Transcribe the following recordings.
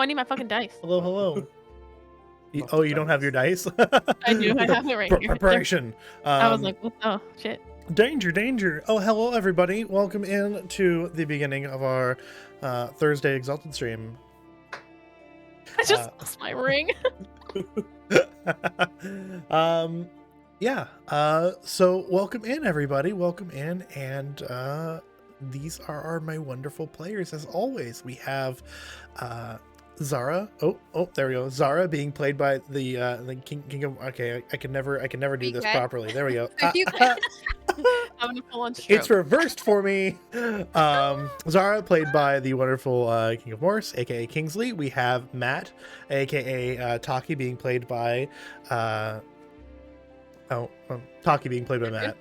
I need my fucking dice. Hello, hello. You don't have your dice? I do. I have it right here. Preparation. I was like, what the shit? Danger, danger. Oh, hello, everybody. Welcome in to the beginning of our Thursday Exalted stream. I just lost my ring. Yeah. So welcome in, everybody. Welcome in. And these are my wonderful players. As always, we have Zara. Oh, there we go. Zara being played by the King of. Okay, I can never do this properly. There we go. I'm gonna pull on stroke. It's reversed for me. Zara played by the wonderful King of Morse, aka Kingsley. We have Matt, aka Taki, being played by Taki being played by Matt.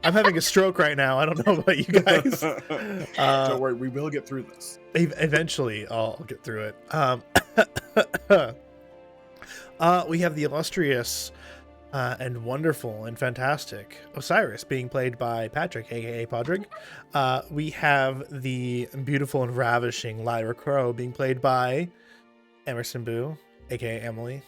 I'm having a stroke right now. I don't know about you guys. Don't worry, we will get through this. Eventually, I'll get through it. We have the illustrious and wonderful and fantastic Osiris being played by Patrick, aka Podrick. We have the beautiful and ravishing Lyra Crow being played by Emerson Boo, aka Emily,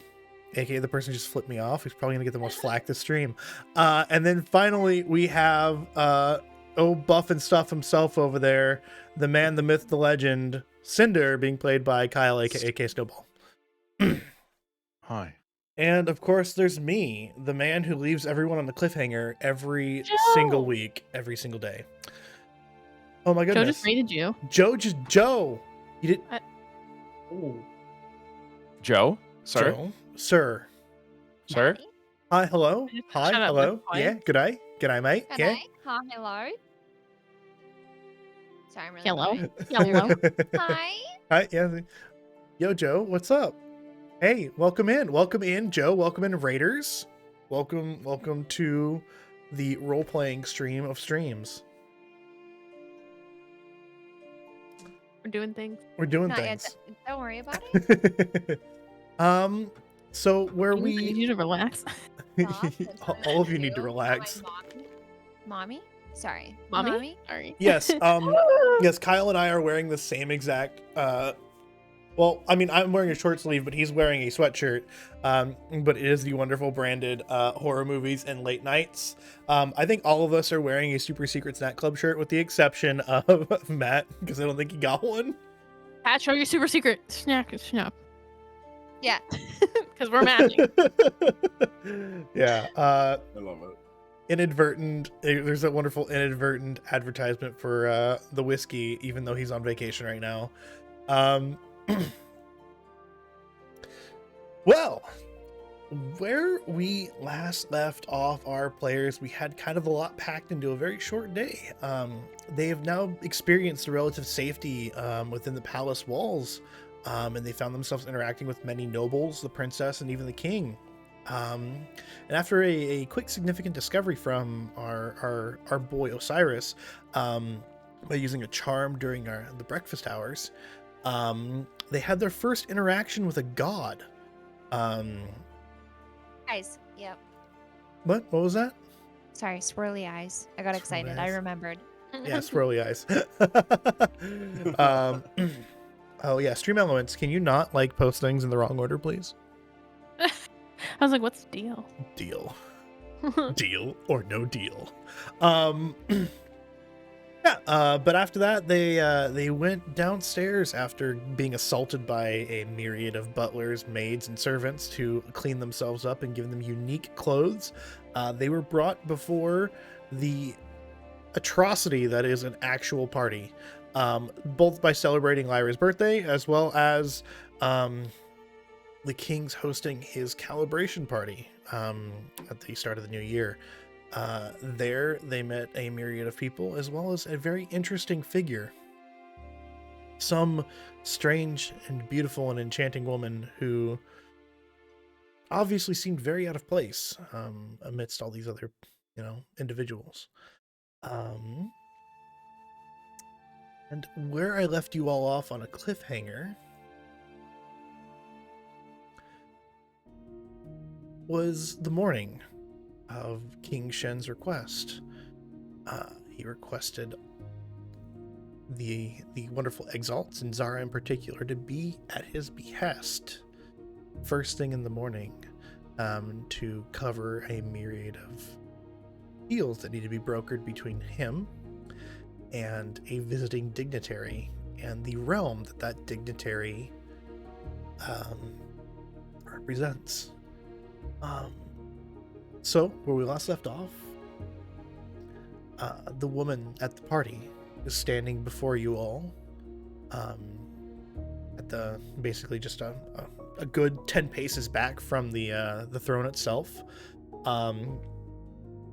aka the person who just flipped me off, who's probably gonna get the most flack this stream. And then finally we have buff and stuff himself over there, the man, the myth, the legend, Cinder, being played by Kyle, aka Snowball. Hi. And of course there's me, the man who leaves everyone on the cliffhanger every single week, every single day. Oh my goodness. Joe just rated you. Joe. You did. Joe? Sir? Joe? Sir. Sir? Hi, hello. Hi, Shut up, hello. that's fine. Yeah, good day. Good day, mate. Good Yeah. day. Hi, hello. Sorry, I'm really Hello. quiet. Hello. Hi. Hi, yeah. Yo, Joe, what's up? Hey, welcome in. Welcome in, Joe. Welcome in, Raiders. Welcome to the role-playing stream of streams. We're doing things. We're doing Not yet. things. Don't worry about it. So where I need you to relax. Stop. all of you need to relax. Mommy? Sorry. Mommy? Sorry. Yes, yes, Kyle and I are wearing the same exact well, I mean, I'm wearing a short sleeve, but he's wearing a sweatshirt. But it is the wonderful branded horror movies and late nights. I think all of us are wearing a Super Secret Snack Club shirt, with the exception of Matt, because I don't think he got one. Pat, show your super secret snack. Yeah. Because we're matching. Yeah. I love it. There's a wonderful inadvertent advertisement for the whiskey, even though he's on vacation right now. Well, where we last left off our players, we had kind of a lot packed into a very short day. They have now experienced the relative safety within the palace walls, and they found themselves interacting with many nobles, the princess, and even the king. And after a quick significant discovery from our boy Osiris, by using a charm during the breakfast hours, they had their first interaction with a god. Eyes. Yep. What was that? Sorry, swirly eyes. I got excited. eyes. I remembered. Yeah, swirly eyes. Oh yeah, Stream Elements, can you not post things in the wrong order, please? I was like, what's the deal? Deal. Deal or no deal. But after that, they went downstairs after being assaulted by a myriad of butlers, maids, and servants to clean themselves up and give them unique clothes. They were brought before the atrocity that is an actual party, both by celebrating Lyra's birthday as well as the king's hosting his calibration party at the start of the new year. There they met a myriad of people, as well as a very interesting figure. Some strange and beautiful and enchanting woman who obviously seemed very out of place amidst all these other, individuals. And where I left you all off on a cliffhanger was the morning of King Shen's request. He requested the wonderful Exalts and Zara in particular to be at his behest first thing in the morning, to cover a myriad of deals that need to be brokered between him and a visiting dignitary and the realm that dignitary represents. So where we last left off, the woman at the party is standing before you all, at the basically just a good 10 paces back from the throne itself,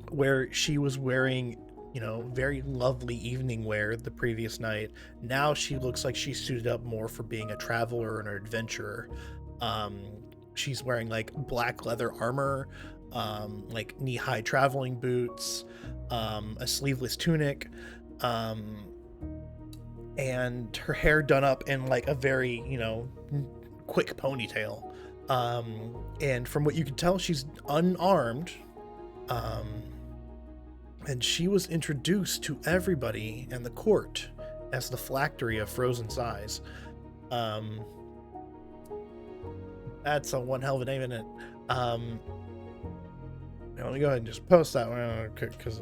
where she was wearing, very lovely evening wear the previous night. Now she looks like she's suited up more for being a traveler and an adventurer. She's wearing like black leather armor, like knee-high traveling boots, a sleeveless tunic, and her hair done up in like a very, quick ponytail. And from what you can tell, she's unarmed. And she was introduced to everybody in the court as the Phylactery of Frozen Sighs. That's a one hell of a name, isn't it? Let me go ahead and just post that one because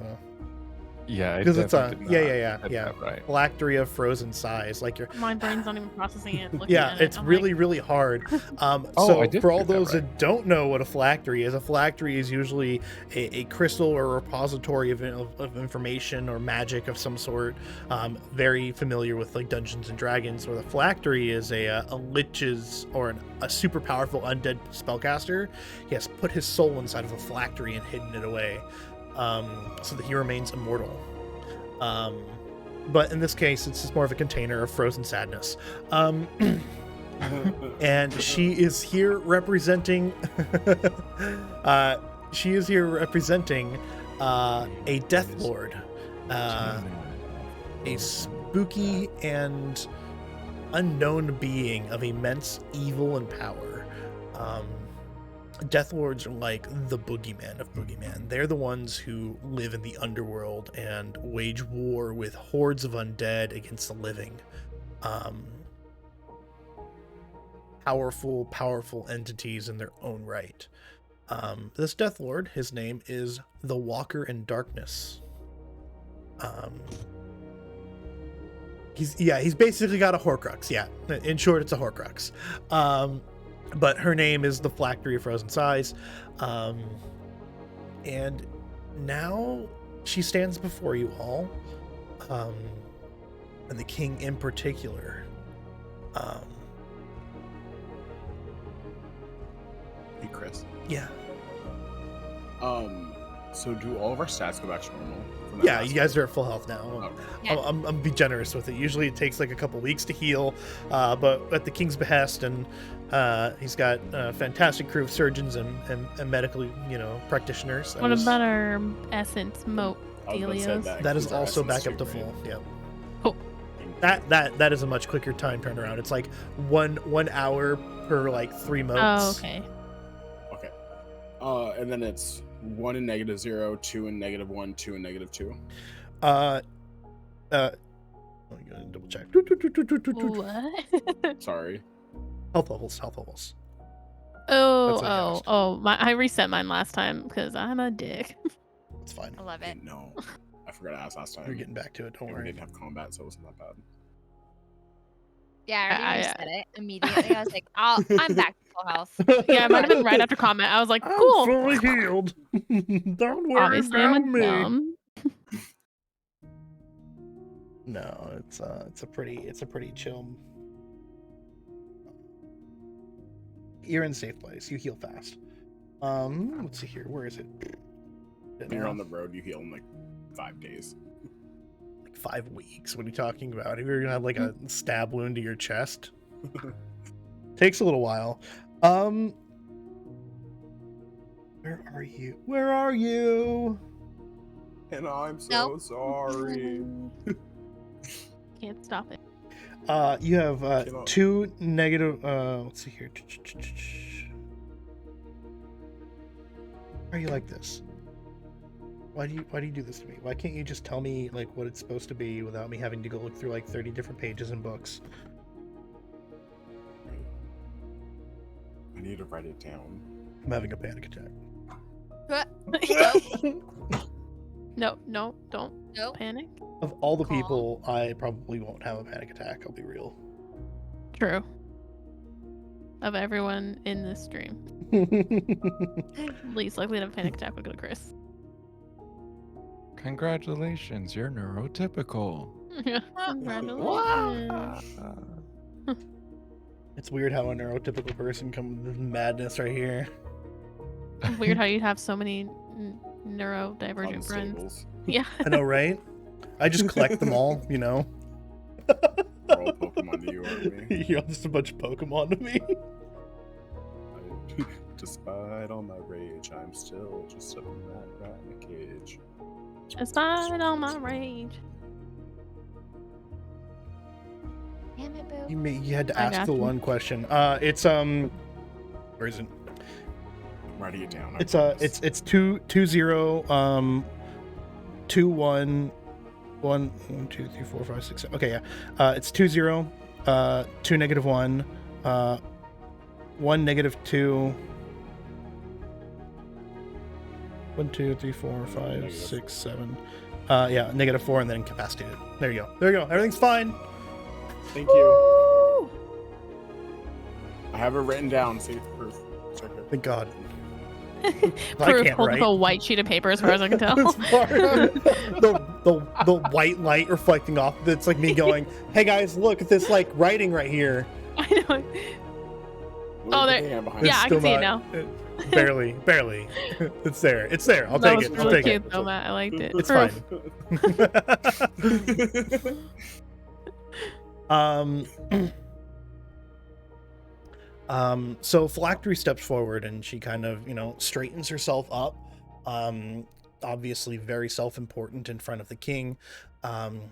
Yeah, it's a yeah. Right. Phylactery of Frozen Sighs, like your My brain's not even processing it. Looking yeah, at it. it's I'm really like, really hard. I So did for all get that those right. that don't know what a phylactery is usually a crystal or repository of information or magic of some sort. Very familiar with like Dungeons and Dragons, where the phylactery is a lich's or a super powerful undead spellcaster. He has put his soul inside of a phylactery and hidden it away, so that he remains immortal. But in this case, it's just more of a container of frozen sadness. And she is here representing a Death Lord, a spooky and unknown being of immense evil and power. Death Lords are like the boogeyman of boogeyman. They're the ones who live in the underworld and wage war with hordes of undead against the living. Powerful entities in their own right. This Death Lord, his name is the Walker in Darkness. He's basically got a Horcrux. Yeah, in short, it's a Horcrux. But her name is the Phylactery of Frozen Sighs. And now she stands before you all, and the king in particular. Hey, Chris. Yeah. So do all of our stats go back to normal? from that Yeah, last you guys are at full health now. Okay. Yeah. I'm be generous with it. Usually it takes like a couple weeks to heal, but at the king's behest, and he's got a fantastic crew of surgeons and medical, practitioners. What about our essence moat I was gonna say dealios? That is includes our also essence back up too, to full. right? Yeah. Cool. That is a much quicker time turnaround. It's like one hour per like 3 motes. Oh, okay. Okay. And then it's 1 and -0, 2 and -1, 2 and -2. Let me go and double check. What? Sorry. Health levels. That's what I asked. I reset mine last time because I'm a dick. It's fine. I love it. No, I forgot to ask last time. You're getting back to it. Don't We worry. didn't have combat, so it wasn't that bad. Yeah, I already I- reset it immediately. I was like, I'm back to full health. Yeah, it might have been right after comment. I was like, I'm cool. fully healed. Don't worry Obviously, about I'm a me. dumb. No, it's a pretty chill. You're in a safe place. You heal fast. Let's see here. Where is it? When you're on the road, you heal in like 5 days. Like 5 weeks. What are you talking about? Have you ever had like a stab wound to your chest? Takes a little while. Where are you? Where are you? And I'm so No. sorry. Can't stop it. You have Cannot. 2 negative. Let's see here. Why are you like this? Why do you do this to me? Why can't you just tell me like what it's supposed to be without me having to go look through like 30 different pages and books? I need to write it down. I'm having a panic attack. No, don't Nope. panic. Of all the Calm. people, I probably won't have a panic attack, I'll be real. True. Of everyone in this stream, least likely to have a panic attack would go to Chris. Congratulations, you're neurotypical. Congratulations. It's weird how a neurotypical person comes with madness right here. Weird how you'd have so many neurodivergent friends. Unstables. Yeah. I know, right? I just collect them all, you know? They're all Pokemon to you, aren't we? You're just a bunch of Pokemon to me. Despite all my rage, I'm still just a rat in a cage. Despite all my rage. Damn it, boo. You had to I ask got the you. one question. It's where is it? I'm writing it down. I It's promise. it's 2 0 2 1 1 2 3 4 5 6 7. Okay, yeah. It's 2 0 2 negative 1 1 negative 2 1 2 3 4 5 Negative. 6 7. Yeah, negative 4 and then incapacitated. There you go. There you go. Everything's fine. Thank you. I have it written down. See, proof. Check it. Thank God. Proof, can't hold up write. a white sheet of paper as far as I can tell. As far- the white light reflecting off. That's like me going, "Hey guys, look at this like writing right here." I know. Look Oh, at the there- hand behind Yeah, it. I can Still see it not- Barely. It's there. It's there. I'll That take was it. I'll really take cute it. though, Matt. I liked it. It's Proof. fine. So Phylactery steps forward and she kind of, straightens herself up. Obviously very self-important in front of the king. And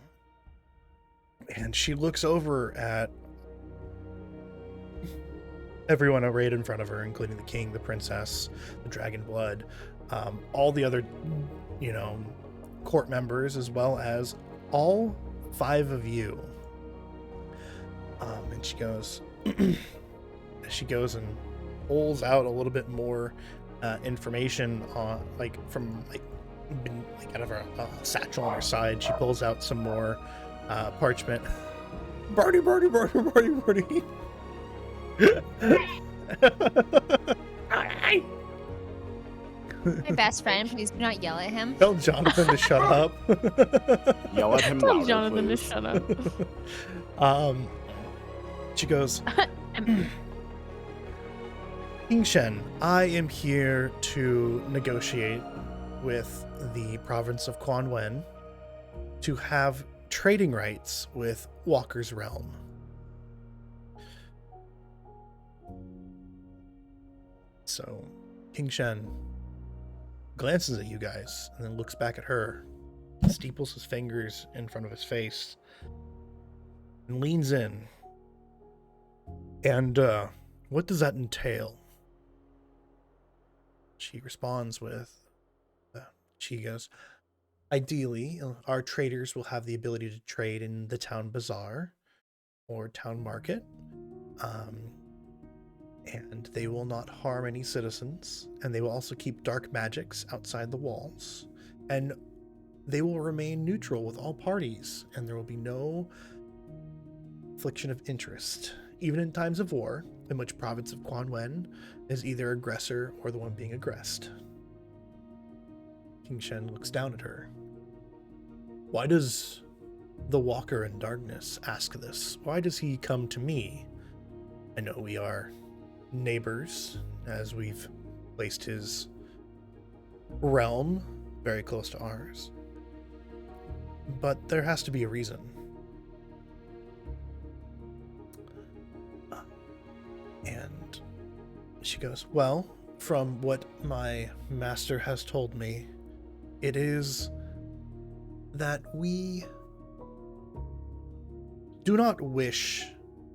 she looks over at everyone arrayed in front of her, including the king, the princess, the dragon blood, all the other, court members, as well as all 5 of you. And she goes, she goes and pulls out a little bit more information on, from out of her satchel on her side. She pulls out some more parchment. Birdie. My best friend, please do not yell at him. Tell Jonathan to shut up. Yell at him Tell louder, Jonathan please. to shut up. She goes, King Shen, I am here to negotiate with the province of Quan Wen to have trading rights with Walker's Realm. So, King Shen glances at you guys and then looks back at her, steeples his fingers in front of his face, and leans in. And, what does that entail? She responds with, she goes, ideally, our traders will have the ability to trade in the town bazaar or town market. And they will not harm any citizens, and they will also keep dark magics outside the walls, and they will remain neutral with all parties, and there will be no affliction of interest, even in times of war, in which province of Quan Wen is either aggressor or the one being aggressed. King Shen looks down at her. Why does the Walker in Darkness ask this? Why does he come to me? I know we are neighbors, as we've placed his realm very close to ours. But there has to be a reason. And she goes, well, from what my master has told me, it is that we do not wish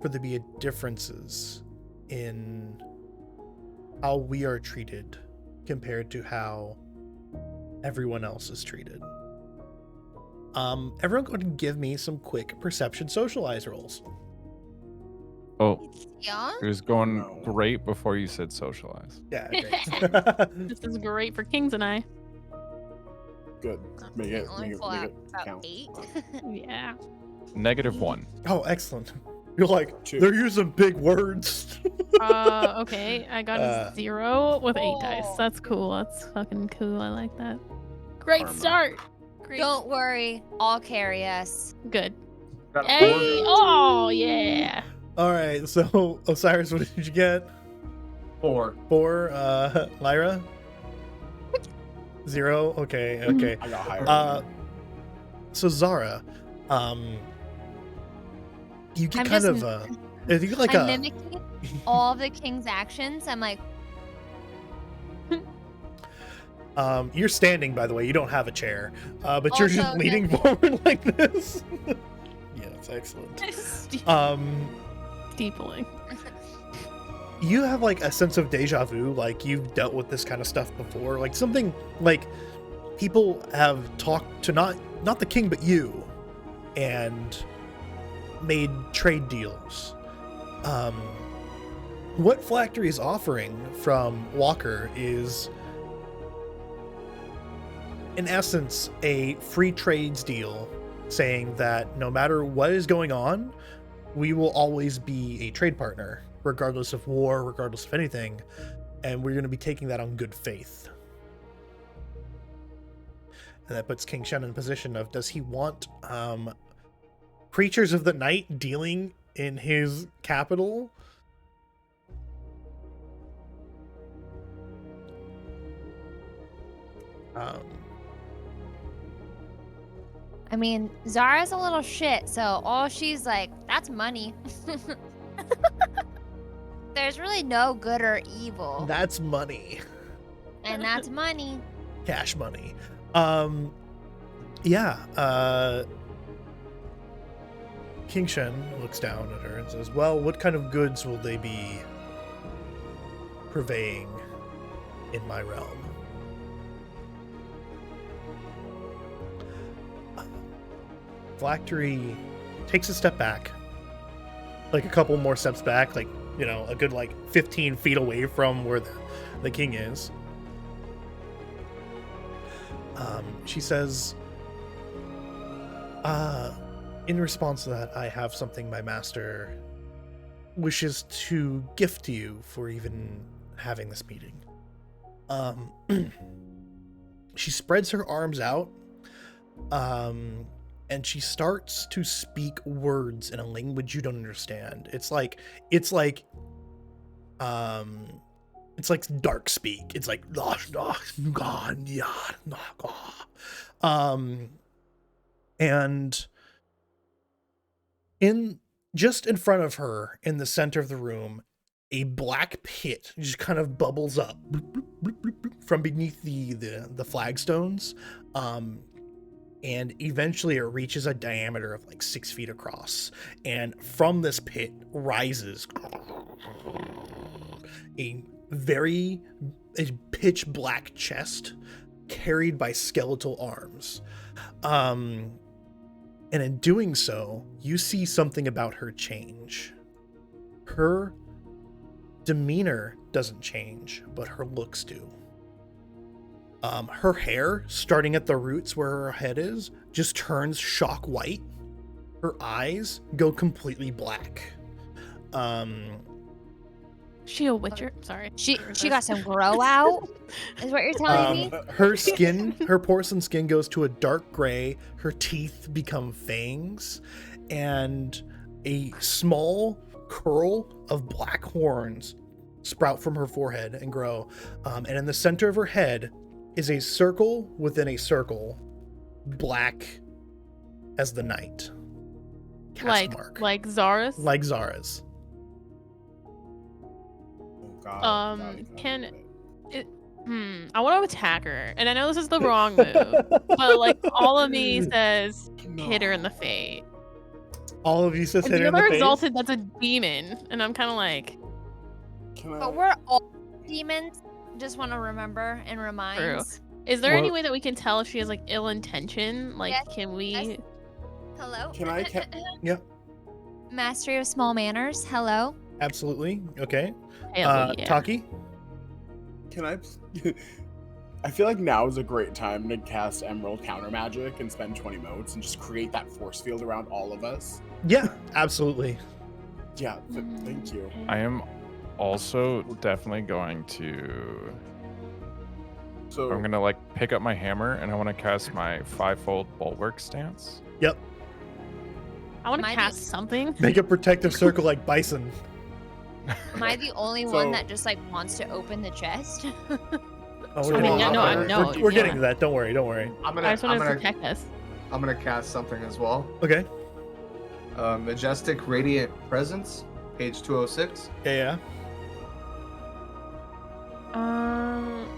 for there to be differences in how we are treated compared to how everyone else is treated. Everyone go ahead and give me some quick perception socialize rolls. Oh, Yeah. it was going No. great before you said socialize. Yeah, great. This is great for Kings and I. Good. Make it Only pull out about count. 8. Yeah. -1. Oh, excellent. You're like, 2. they're using big words. Okay. I got a 0 with 8 dice. Oh. That's cool. That's fucking cool. I like that. Great Karma. start. Great. Don't worry, I'll carry us. Good. Got a Hey. 4. Oh, yeah. All right, so Osiris, what did you get? 4. 4. Lyra? 0. Okay. Okay. I got higher. So Zara, you get I'm kind just- of you get like I'm a mimicking all the king's actions. I'm like, you're standing, by the way. You don't have a chair, but you're just Also, leaning forward like this. Yeah, it's excellent. Steepling. You have like a sense of deja vu, like you've dealt with this kind of stuff before, like something like people have talked to not the king but you, and made trade deals. What Phylactery is offering from Walker is, in essence, a free trades deal, saying that no matter what is going on, we will always be a trade partner, regardless of war, regardless of anything, and we're going to be taking that on good faith. And that puts King Shen in a position of, does he want creatures of the night dealing in his capital? I mean, Zara's a little shit, so all she's like, that's money. There's really no good or evil, That's money. and that's money. Cash money. Yeah, King Shen looks down at her and says, well, what kind of goods will they be purveying in my realm? Phylactery takes a step back, like a couple more steps back, like, you know, a good like 15 feet away from where the king is. She says, in response to that, I have something my master wishes to gift to you for even having this meeting. She spreads her arms out, and she starts to speak words in a language you don't understand. It's like dark speak. It's like and just in front of her, in the center of the room, a black pit just kind of bubbles up from beneath the flagstones, and eventually it reaches a diameter of like 6 feet across, and from this pit rises a pitch black chest carried by skeletal arms. And in doing so, you see something about her change. Her demeanor doesn't change, but her looks do. Her hair, starting at the roots where her head is, just turns shock white. Her eyes go completely black. She a witcher? Sorry. She got some grow out, is what you're telling me? Her skin, her porcelain skin goes to a dark gray, her teeth become fangs, and a small curl of black horns sprout from her forehead and grow. And in the center of her head is a circle within a circle, black as the night. Cast mark. Like Zara's? Like Zara's. Oh, God. I want to attack her, and I know this is the wrong move, but like all of me says hit her in the face. All of you says And hit the her in the other face? Exalted, that's a demon, and I'm kind of like, Can I? But we're all demons. Just want to remember and remind. Is there any Well- way that we can tell if she has like ill intention? Like, Yes, can we? yes. Hello? Can I Yep, Mastery of small manners. Hello? absolutely. Okay. Hell yeah. Taki? Can I? I feel like now is a great time to cast Emerald Counter Magic and spend 20 motes and just create that force field around all of us. Yeah, absolutely. Yeah, thank you. I am also definitely going to. So I'm gonna like pick up my hammer and I want to cast my 5-fold bulwark stance. Yep. I want to Might be- cast something. Make a protective circle like Bison. Am I the only So- one that just like wants to open the chest? Oh, So we're I mean, getting yeah, to no, that. I know, We're yeah. getting to that. Don't worry. Don't worry. I'm I gonna just want I'm to gonna protect us. I'm gonna cast something as well. Okay. Majestic Radiant Presence, page 206. Yeah.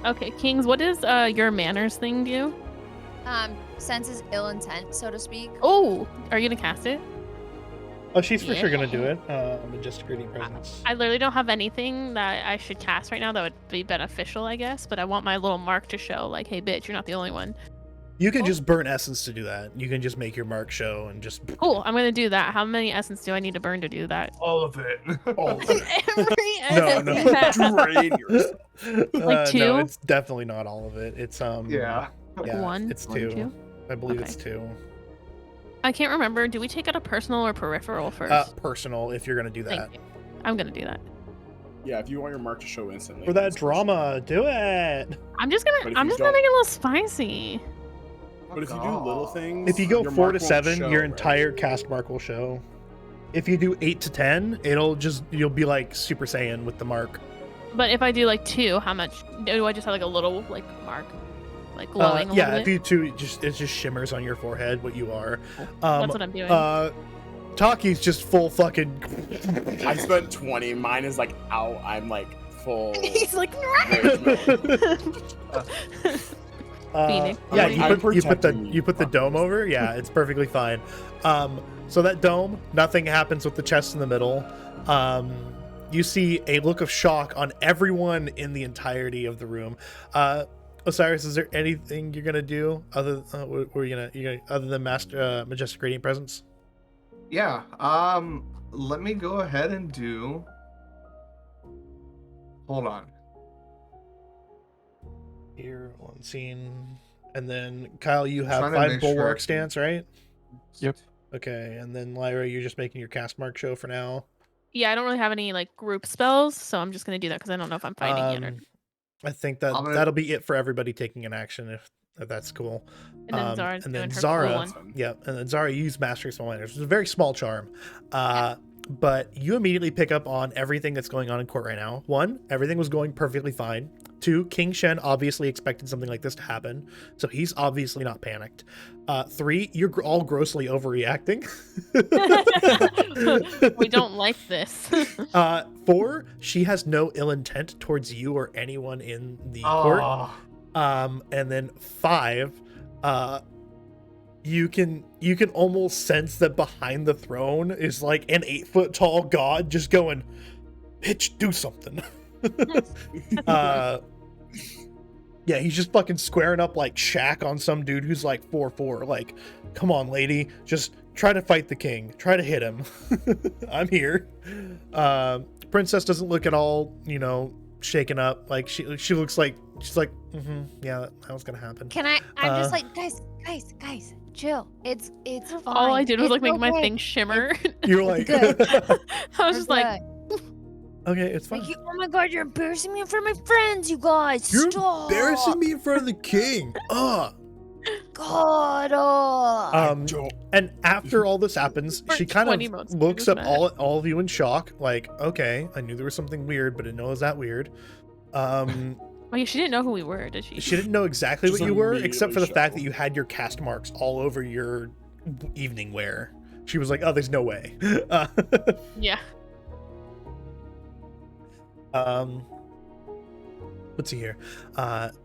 Okay, Kings. What does your manners thing do? Senses ill intent, so to speak. Oh, are you gonna cast it? Oh, she's for sure gonna Yeah. do it. Majestic Radiant Presence. I literally don't have anything that I should cast right now that would be beneficial, I guess. But I want my little mark to show, like, hey, bitch, you're not the only one. You can just burn essence to do that. You can just make your mark show and just. Cool. I'm gonna do that. How many essence do I need to burn to do that? All of it. Oh, Every No, essence no. you have. drain yourself. Like No, 2? it's definitely not all of it. It's Yeah. Yeah, One, It's one, 2. two? I believe Okay. it's 2. I can't remember. Do we take out a personal or peripheral first? Personal, if you're gonna do that. Thank you. I'm gonna do that. Yeah, if you want your mark to show instantly. For that it's drama, do it. I'm just But gonna. if I'm you just gonna don't- make it a little spicy. But if you do little things, If you go your 4 mark to won't 7, show, your right? entire cast mark will show. If you do 8 to 10, you'll be like Super Saiyan with the mark. But if I do like 2, how much? Do I just have like a little like mark, like glowing a Yeah, little if bit? you 2, it just shimmers on your forehead what you are. That's what I'm doing. Taki's just full fucking. I spent 20. Mine is like out. I'm like full. He's like, rage mode. Phoenix. Yeah, I'm you put protecting you put the dome over. Yeah, it's perfectly fine. So that dome, nothing happens with the chest in the middle. You see a look of shock on everyone in the entirety of the room. Osiris, is there anything you're gonna do other? What are you gonna other than majestic radiant presence? Yeah. Let me go ahead and do. Hold on. Here, one scene, and then Kyle, you have Trying to 5 make sure I bulwark can- stance, right? Yep. Okay, and then Lyra, you're just making your cast mark show for now. yeah, I don't really have any like group spells, so I'm just gonna do that because I don't know if I'm fighting yet. Or... I think that I'm gonna- that'll be it for everybody taking an action if that's cool. And then Zara's and doing then her Zara, cool one. Fun. yeah, and then Zara used Mastery of Small Manners. It's a very small charm, but you immediately pick up on everything that's going on in court right now. 1, everything was going perfectly fine. 2, King Shen obviously expected something like this to happen, so he's obviously not panicked. 3, you're all grossly overreacting. We don't like this. 4, she has no ill intent towards you or anyone in the court. Oh, And then 5, you can almost sense that behind the throne is like an 8-foot tall god just going, "Bitch, do something." Yeah, he's just fucking squaring up like Shaq on some dude who's like 4'4". Like, come on, lady, just try to fight the king. Try to hit him. I'm here. Princess doesn't look at all, shaken up. Like she looks like she's like, yeah, that was gonna happen. Can I? I'm just like, guys, chill. It's fine. All I did was It's like make my okay. thing shimmer. You're like, Good. I was just like, Good. okay, it's fine. Like, oh my god, you're embarrassing me in front of my friends, you guys. You're Stop. embarrassing me in front of the king. God. Don't- And after all this happens, For she kind 20 months, of looks it at doesn't matter. all of you in shock, like, okay, I knew there was something weird, but I didn't know it was that weird. oh yeah, she didn't know who we were, did she? She didn't know exactly what Just you were, except for the immediately fact show. that you had your cast marks all over your evening wear. She was like, oh, there's no way. Yeah. Let's see here.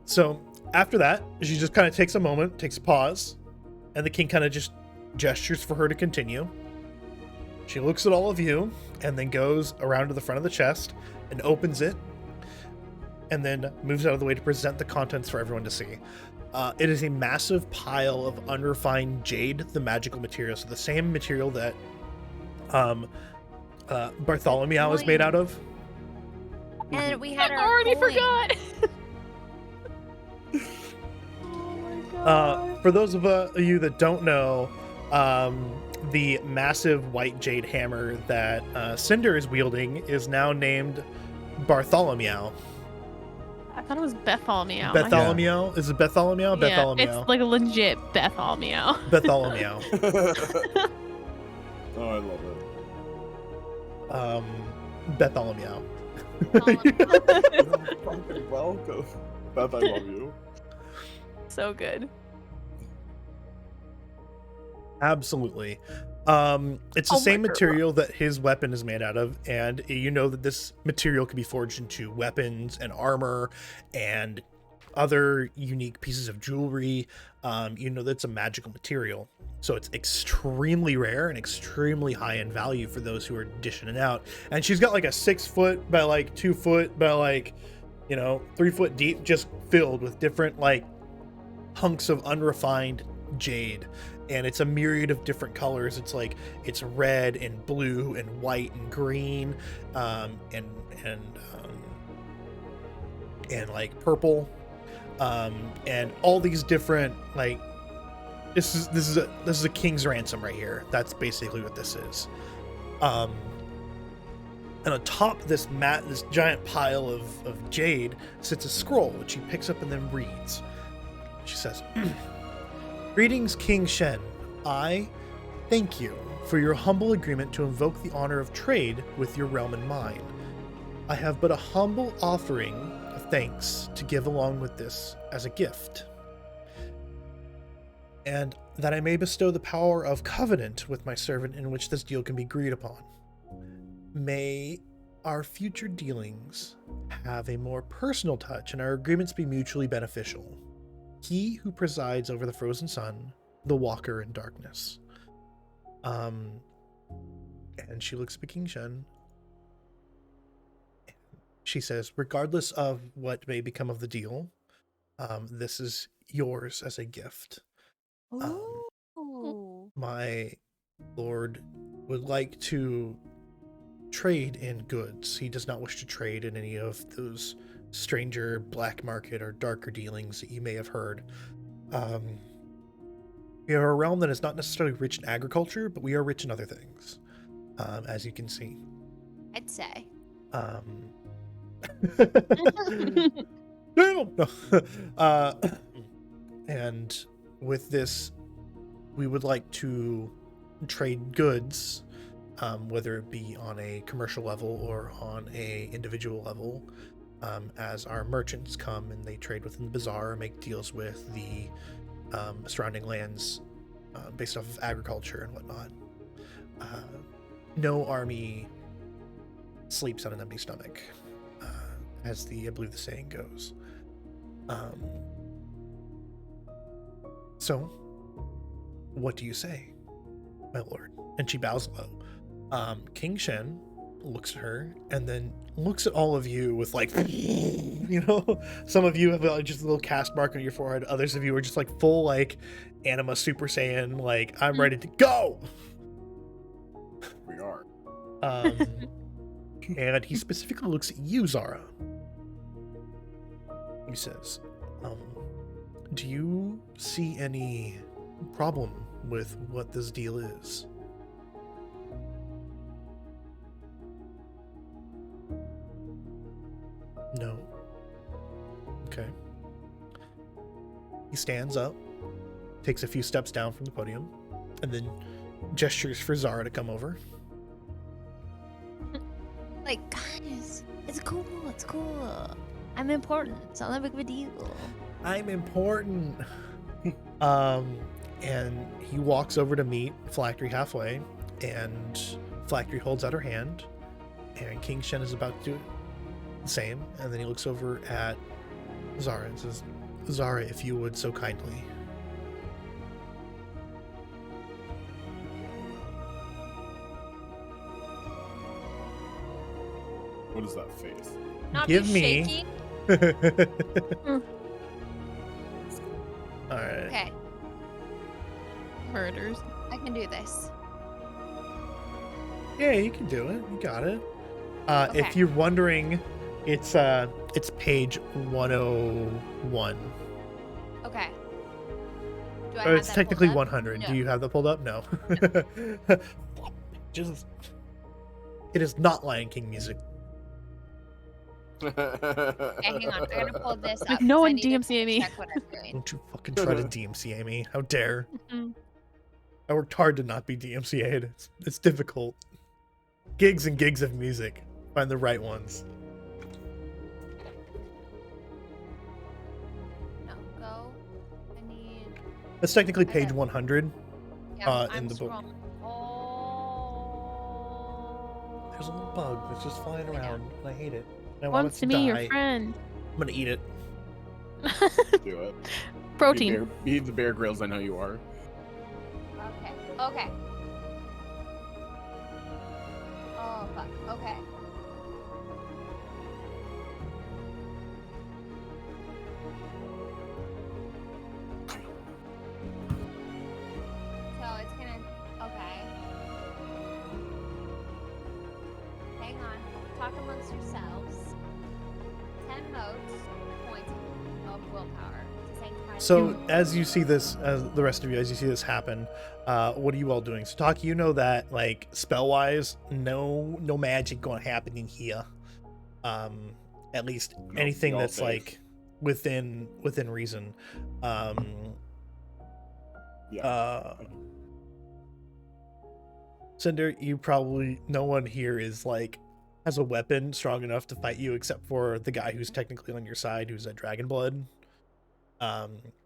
So after that, she just kind of takes a moment, takes a pause, and the king kind of just gestures for her to continue. She looks at all of you and then goes around to the front of the chest and opens it and then moves out of the way to present the contents for everyone to see. It is a massive pile of unrefined jade, the magical material. So the same material that Bartholomew is made out of. And we had I our already coin. forgot. Oh my god. For those of you that don't know, the massive white jade hammer that Cinder is wielding is now named Bartholomew. I thought it was Bartholomew. Bartholomew? Is it Bartholomew? Yeah, Bartholomew. it's like a legit Bartholomew. Bartholomew. Oh, I love it. Bartholomew. You're fucking welcome. Beth, I love you. So good. Absolutely. It's the Oh my same God. material that his weapon is made out of, and you know that this material can be forged into weapons and armor and other unique pieces of jewelry. You know that's a magical material, so it's extremely rare and extremely high in value for those who are dishing it out. And she's got like a 6 foot by like 2 foot by like 3 foot deep, just filled with different like hunks of unrefined jade. And it's a myriad of different colors. It's red and blue and white and green, and like purple, and all these different like. This is a king's ransom right here. That's basically what this is. And atop this giant pile of jade sits a scroll, which she picks up and then reads. She says. Greetings, King Shen. I thank you for your humble agreement to invoke the honor of trade with your realm in mind. I have but a humble offering of thanks to give along with this as a gift, and that I may bestow the power of covenant with my servant in which this deal can be agreed upon. May our future dealings have a more personal touch and our agreements be mutually beneficial. He who presides over the frozen sun, the walker in darkness. And she looks at King Shen. She says, regardless of what may become of the deal, this is yours as a gift. Ooh. My lord would like to trade in goods. He does not wish to trade in any of those stranger black market or darker dealings that you may have heard. We are a realm that is not necessarily rich in agriculture, but we are rich in other things, as you can see. I'd say. No. And with this, we would like to trade goods, whether it be on a commercial level or on a individual level. As our merchants come and they trade within the bazaar or make deals with the surrounding lands based off of agriculture and whatnot. No army sleeps on an empty stomach, as I believe the saying goes. So, what do you say, my lord? And she bows low. King Shen looks at her and then looks at all of you with like some of you have like just a little cast mark on your forehead, others of you are just like full like anima super saiyan, like I'm ready to go. We are. And he specifically looks at you, Zara. He says, do you see any problem with what this deal is? No. Okay. He stands up, takes a few steps down from the podium, and then gestures for Zara to come over. Like, guys, it's cool. It's cool. I'm important. It's not that big of a deal. I'm important. And he walks over to meet Phylactery halfway, and Phylactery holds out her hand, and King Shen is about to do the same, and then he looks over at Zara and says, Zara, if you would so kindly. What is that face? Not Give be me shaking. right. Okay, Murders. I can do this. Yeah, you can do it. You got it. If Okay. you're wondering, it's page 101. Okay. Do I Or have it's that technically pulled up? 100. No. Do you have that pulled up? No. Just, it is not Lion King music. Okay, hang on. I gotta pull this Like, up. no 'cause I one need to DMCA me. check what I'm doing. Don't you fucking try to DMCA me. How dare. Mhm. I worked hard to not be DMCA'd. It's difficult. Gigs and gigs of music. Find the right ones. No, go. I need. That's technically Okay. page 100. Yeah, In I'm the book. scrolling. Oh. There's a little bug that's just flying I know. around, and I hate it. And I want Wants it to to be your die. friend. I'm gonna eat it. Do it. Protein. Be the Bear Grylls I know you are. Okay. Okay. Oh fuck. Okay. So it's gonna. Okay. Hang on. Talk amongst yourselves. 10 motes points of willpower to sanctify. So as you see this, as the rest of you, as you see this happen, what are you all doing? So Taki, you know that like spell wise, no magic going to happen in here. At least Nope, anything you're all that's safe. like within reason. Yeah. Cinder, you probably, no one here is like has a weapon strong enough to fight you except for the guy who's technically on your side, who's a dragon blood.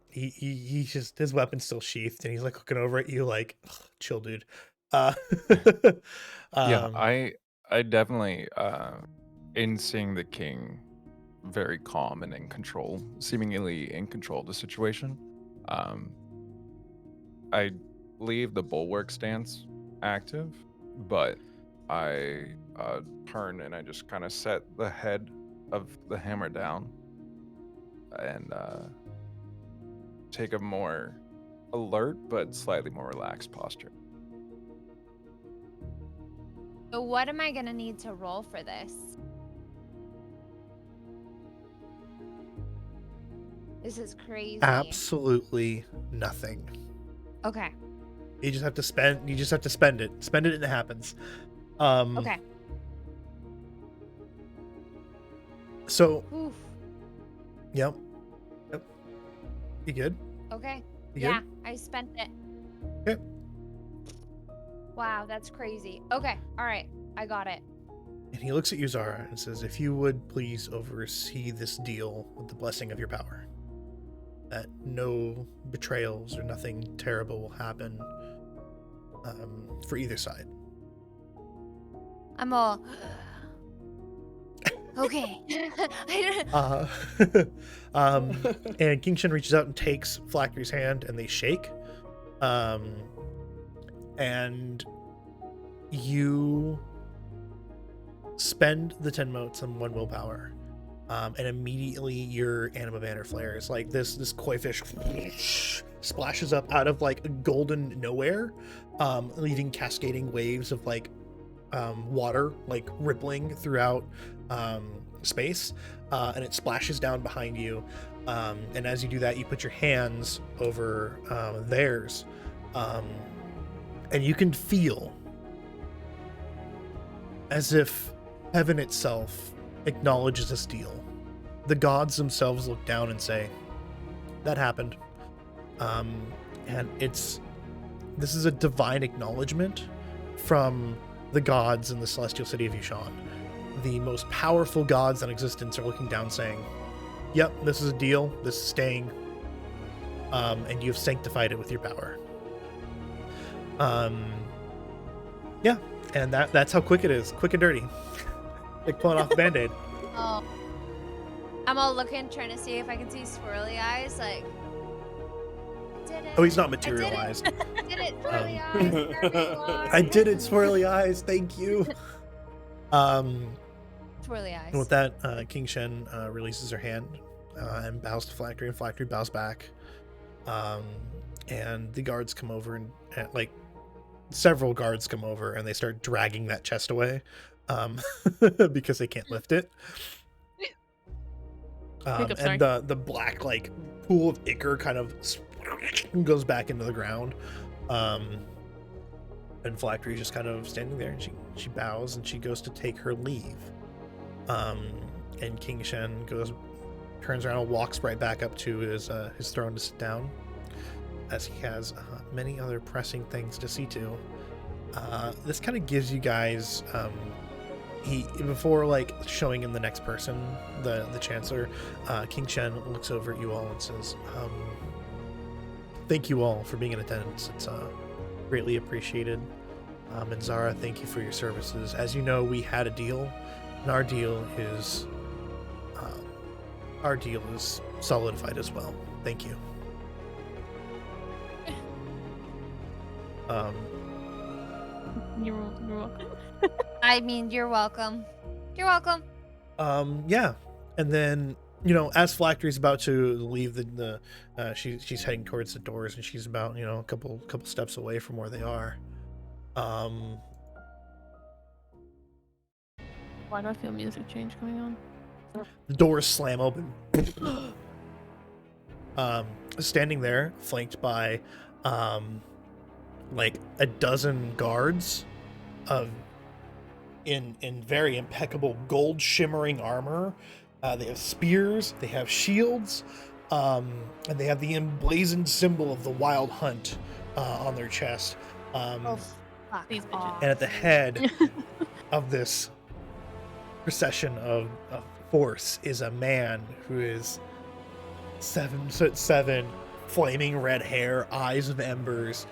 He's just, his weapon's still sheathed and he's like looking over at you like, "Ugh, chill, dude." Yeah, Um, I definitely in seeing the king very calm and in control, seemingly in control of the situation. I leave the bulwark stance active, but I turn and I just kind of set the head of the hammer down and take a more alert but slightly more relaxed posture. So what am I gonna need to roll for this? This is crazy. absolutely nothing. Okay. You just have to spend it. Spend it and it happens. Okay. So, Oof. yep. You good? Okay. You Yeah, good? I spent it. Okay. Wow, that's crazy. Okay. All right. I got it. And he looks at you, Zara, and says, "If you would please oversee this deal with the blessing of your power, that no betrayals or nothing terrible will happen for either side." I'm all. Okay. And King Shen reaches out and takes Flactory's hand, and they shake. And you spend the 10 motes on 1 willpower, and immediately your anima banner flares. Like this koi fish splashes up out of like a golden nowhere, leaving cascading waves of like water like rippling throughout space, and it splashes down behind you, and as you do that, you put your hands over theirs, and you can feel as if heaven itself acknowledges this deal. The gods themselves look down and say, "That happened," and this is a divine acknowledgement from the gods in the celestial city of Yushan. The most powerful gods in existence are looking down saying, "Yep, this is a deal, this is staying, and you've sanctified it with your power." Yeah, and that's how quick it is. Quick and dirty. Like pulling off a Band-Aid. Oh. I'm all looking, trying to see if I can see swirly eyes. Like, did it. Oh, he's not I materialized. did it, swirly eyes. Wherever you are. I did it, swirly eyes. Thank you. Swirly eyes. And with that, King Shen releases her hand and bows to Flactory, and Flactory bows back. And the guards come over and like several guards come over and they start dragging that chest away because they can't lift it. Hiccup, And the black like pool of ichor kind of goes back into the ground. And Phylactery is just kind of standing there, and she bows and she goes to take her leave. And King Shen turns around and walks right back up to his throne to sit down, as he has many other pressing things to see to. This kind of gives you guys before like showing him the next person, the Chancellor, King Shen looks over at you all and says, thank you all for being in attendance. It's greatly appreciated. And Zara, thank you for your services. As you know, we had a deal, and our deal is solidified as well. Thank you. You're welcome. I mean, you're welcome. You're welcome. Yeah. And then, you know, as Phylactery's about to leave she's heading towards the doors, and she's about, you know, a couple steps away from where they are. Why do I feel music change going on? The doors slam open. Standing there, flanked by like a dozen guards in very impeccable gold shimmering armor. They have spears, they have shields, and they have the emblazoned symbol of the Wild Hunt on their chest. Fuck These bitches. off. And at the head of this procession of force is a man who is 7'7", flaming red hair, eyes of embers.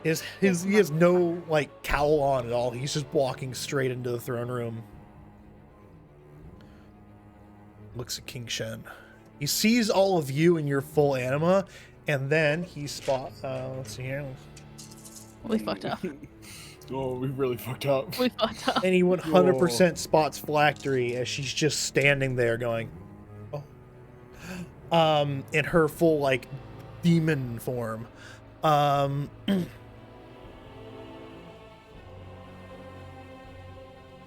He has no like cowl on at all. He's just walking straight into the throne room. Looks at King Shen. He sees all of you in your full anima, and then he let's see here. We fucked up. Oh, we really fucked up. We fucked up. And he 100% spots Phylactery as she's just standing there going, oh. In her full like demon form.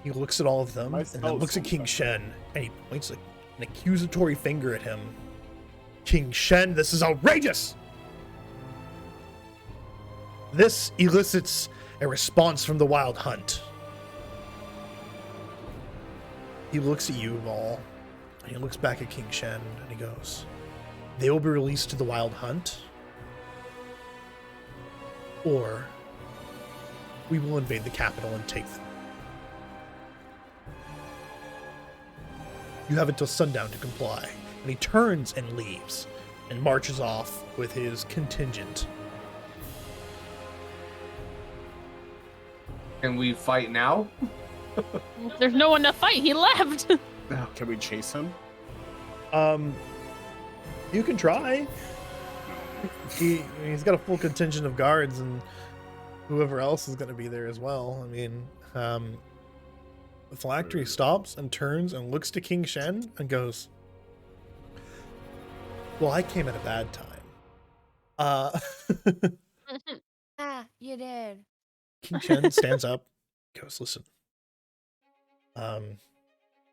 He looks at all of them and then looks at King Shen, and he points an accusatory finger at him. King Shen, this is outrageous! This elicits a response from the Wild Hunt. He looks at you all, and he looks back at King Shen, and he goes, they will be released to the Wild Hunt, or we will invade the capital and take them. You have until sundown to comply. And he turns and leaves and marches off with his contingent. Can we fight now? There's no one to fight. He left. Can we chase him? You can try. He's got a full contingent of guards, and whoever else is going to be there as well. I mean, the Phylactery stops and turns and looks to King Shen and goes, well, I came at a bad time. You did. King Shen stands up, goes, listen.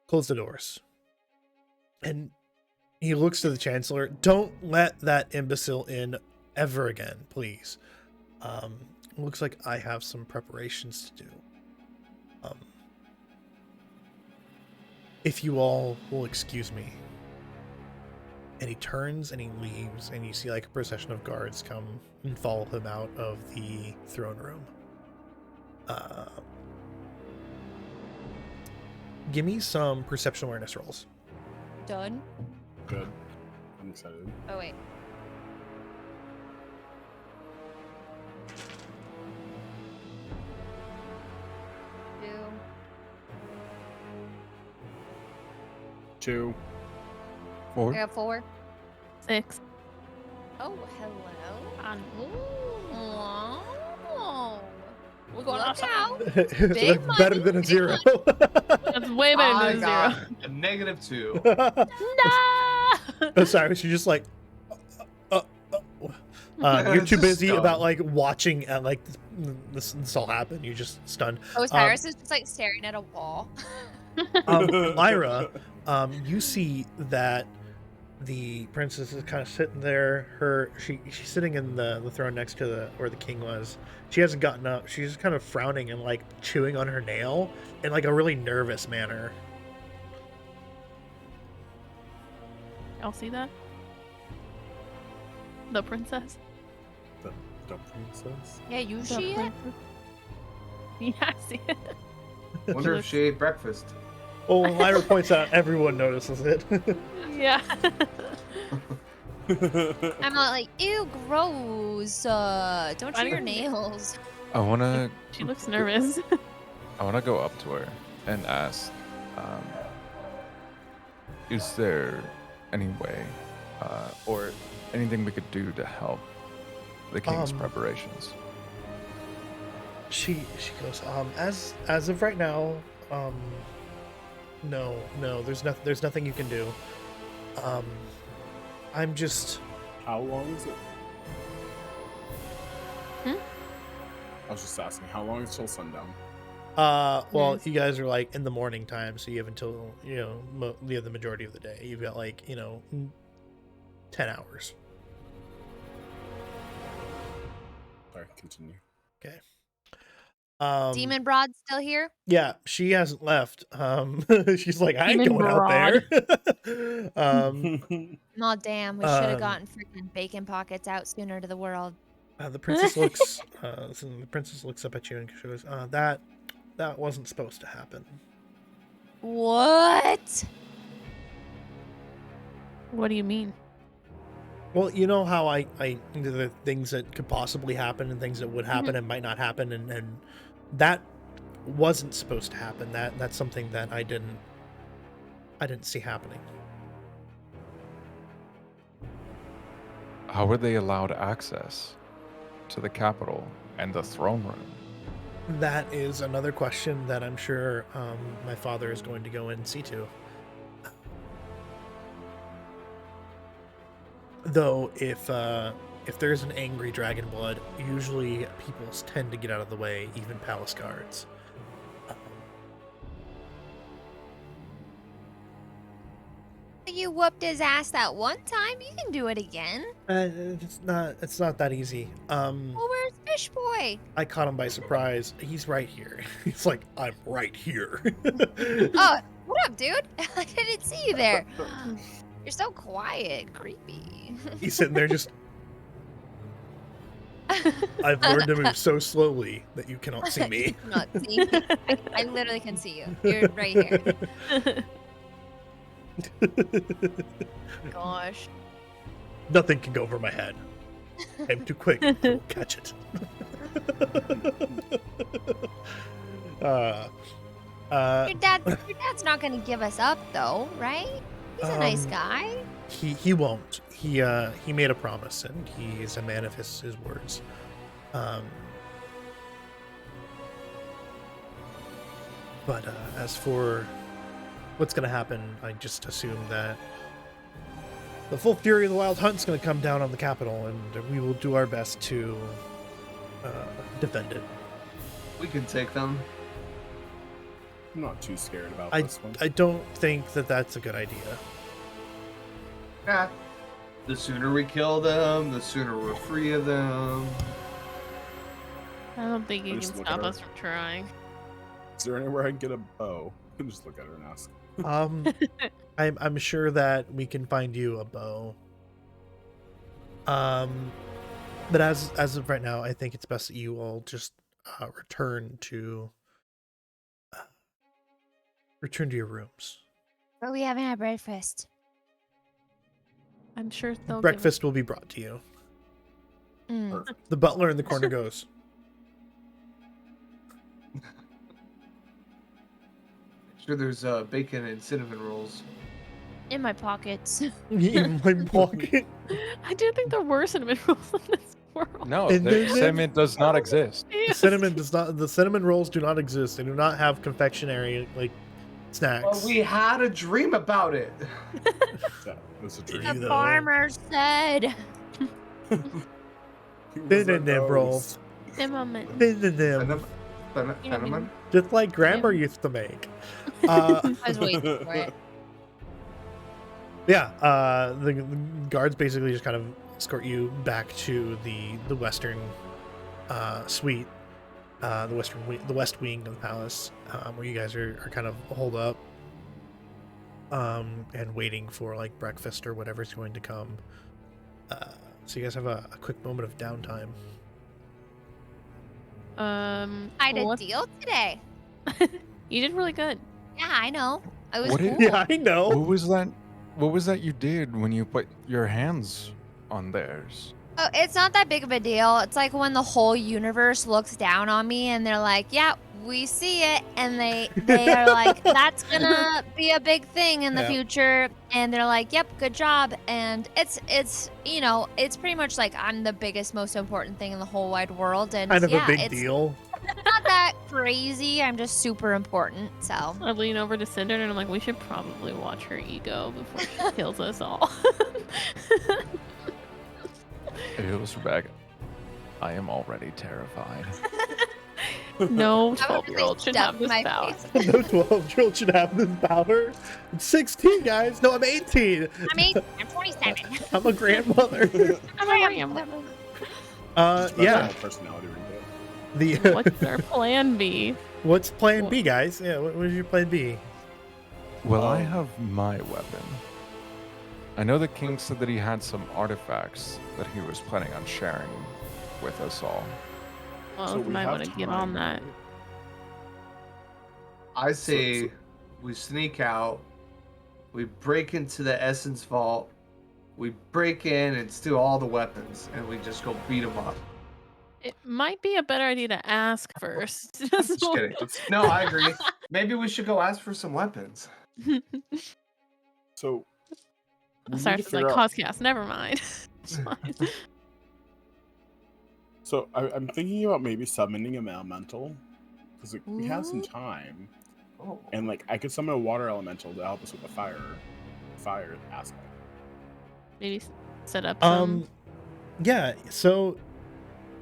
Close the doors. And he looks to the Chancellor. Don't let that imbecile in ever again, please. Looks like I have some preparations to do. If you all will excuse me. And he turns and he leaves, and you see like a procession of guards come and follow him out of the throne room. Give me some perception awareness rolls. Done. Good. I'm excited. Oh wait. Two. I 4. got 4. 6. Oh, hello. Wow. Wow. We're going Look outside. out. That's Big better money. than a 0. That's way better I than got 0. a -2. Nah! Sorry, she's just like, You're too Just busy about stunned. like watching like this all happen. You're just stunned. Osiris is just like staring at a wall. Lyra, you see that the princess is kind of sitting there. She's sitting in the throne next to where the king was. She hasn't gotten up. She's just kind of frowning and like chewing on her nail in like a really nervous manner. Y'all see that? The princess. The princess. Yeah, you The see it? princess. Yeah, I see it. Wonder if she ate breakfast. Oh, when Lyra points out, everyone notices it. Yeah. I'm not like, ew, gross. Don't chew your nails. I wanna She looks nervous. go up to her and ask, is there any way, or anything we could do to help the king's preparations? She goes, as of right now, no, there's nothing you can do. I'm just. How long is it? Hmm? I was just asking, how long is till sundown? Well, you guys are like in the morning time, so you have until the majority of the day. You've got like 10 hours. Sorry, continue. Okay. Demon Broad still here? Yeah, she hasn't left. She's like, I ain't Demon going out there. Oh, damn. We should have gotten freaking bacon pockets out sooner to the world. The princess looks. The princess looks up at you and she goes, "That wasn't supposed to happen." What? What do you mean? Well, you know how I the things that could possibly happen and things that would happen and might not happen, and that wasn't supposed to happen. That's something that I didn't see happening. How were they allowed access to the capital and the throne room? That is another question that I'm sure my father is going to go and see to. Though, if there's an angry dragon blood, usually people tend to get out of the way, even palace guards. You whooped his ass that one time. You can do it again. It's not that easy. Well, where's Fish Boy? I caught him by surprise. He's right here. He's like, I'm right here. Oh, what up, dude? I didn't see you there. You're so quiet, creepy. He's sitting there just. I've learned to move so slowly that you cannot see me. You cannot see me. I literally can see you. You're right here. Gosh. Nothing can go over my head. I'm too quick to catch it. Your dad's not gonna give us up though, right? He's a nice guy. He won't. He made a promise, and he's a man of his words. But as for what's going to happen, I just assume that the full fury of the Wild Hunt's going to come down on the capital, and we will do our best to defend it. We can take them. I'm not too scared about I this one. don't think that that's a good idea. Yeah. The sooner we kill them, the sooner we're free of them. I don't think you Just can look at stop her. us from trying. Is there anywhere I can get a bow? I can just look at her and ask. I'm sure that we can find you a bow. But as of right now, I think it's best that you all just return to your rooms. But we haven't had breakfast. I'm sure they'll Breakfast will be brought to you. Perfect. The butler in the corner goes, Sure, there's bacon and cinnamon rolls. In my pockets. in my pocket. I do think there were cinnamon rolls in this world. No, And then- cinnamon does not exist. The cinnamon rolls do not exist. They do not have confectionery snacks. Well, we had a dream about it. Yeah, it was a dream. You The though. farmer said. Synonym, bro. Zimmerman. Synonym. Fenneman? Just like grandma used to make. I was waiting for it. Yeah, the guards basically just kind of escort you back to the western suite, the west wing of the palace, where you guys are kind of holed up, and waiting for like breakfast or whatever's going to come. So you guys have a quick moment of downtime. I had a what- deal today. You did really good. Yeah, I know. I was What cool. did- Yeah, I know. What was that? What was that you did when you put your hands on theirs? Oh, it's not that big of a deal. It's like when the whole universe looks down on me and they're like, "Yeah, we see it," and they are like, "That's gonna be a big thing in the Yeah. future," and they're like, "Yep, good job." And it's it's pretty much like I'm the biggest, most important thing in the whole wide world, and Kind of yeah, a big it's deal. not that crazy. I'm just super important. So I lean over to Cinder and I'm like, we should probably watch her ego before she kills us all. It Rebecca. I am already terrified. No I would 12-year-old should stuff have this my power. face. No 12-year-old should have this power. I'm 16, guys. No, I'm 18. I mean, I'm 27. I'm a grandmother. Yeah. Personality reset. The What's our plan B? what's plan B, guys? Yeah, what is your plan B? Well, I have my weapon. I know the king said that he had some artifacts that he was planning on sharing with us all. Well, So you we might have want to get on time, that. right? I say we sneak out, we break into the Essence Vault, we break in and steal all the weapons, and we just go beat them up. It might be a better idea to ask first. Just kidding. No, I agree. Maybe we should go ask for some weapons. So we need Sorry, to it's like figure out. Coscast. Never mind. It's fine. So I'm thinking about maybe summoning a elemental, because like, we have some Ooh. time, Oh. and like I could summon a water elemental to help us with the fire aspect. Maybe set up some. Yeah, so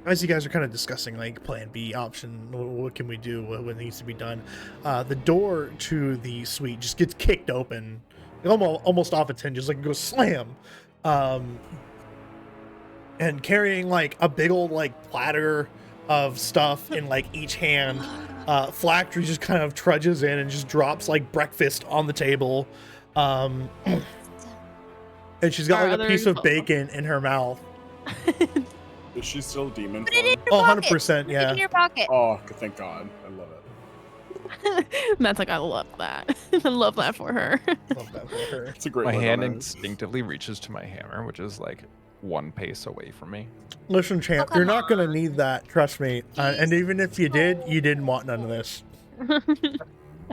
as you guys are kind of discussing like plan B option, what can we do, what needs to be done, the door to the suite just gets kicked open almost off its hinges, like it goes slam, and carrying like a big old like platter of stuff in like each hand, Phylactery just kind of trudges in and just drops like breakfast on the table, and she's got Our like a other piece of info. bacon in her mouth. Is she still demon Put it in form? your Oh, pocket. 100%, Put it yeah. in your pocket. Oh, thank God! I love it. Matt's like, I love that. I love that for her. Love that for her. It's a great. My look hand on her. instinctively reaches to my hammer, which is like 1 pace away from me. Listen, champ, Oh, you're come not gonna on. need that. Trust me. And even if you did, you didn't want none of this. I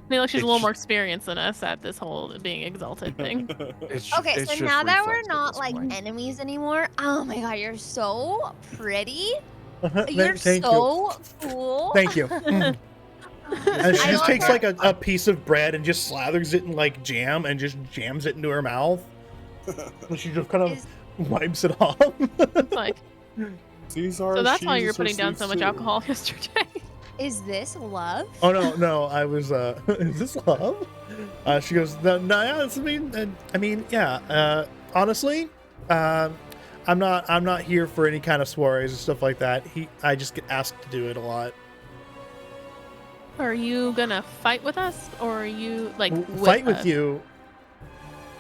feel like she's a little It's more experienced than us at this whole being exalted thing. Okay, It's so just now that we're reflex at not this like point. enemies anymore, oh my god, you're so pretty. Thank You're you. so cool. Thank you. And she I just love takes her. like a piece of bread and just slathers it in like jam and just jams it into her mouth. And she just kind of Is- wipes it off. It's like, These are. so that's why she you're uses her putting down so sleeves much too. alcohol yesterday. Is this love? Oh no, I was is this love? She goes, no, yeah, I mean, yeah, honestly, I'm not here for any kind of soirees and stuff like that. I just get asked to do it a lot. Are you gonna fight with us, or are you like Fight with us? you.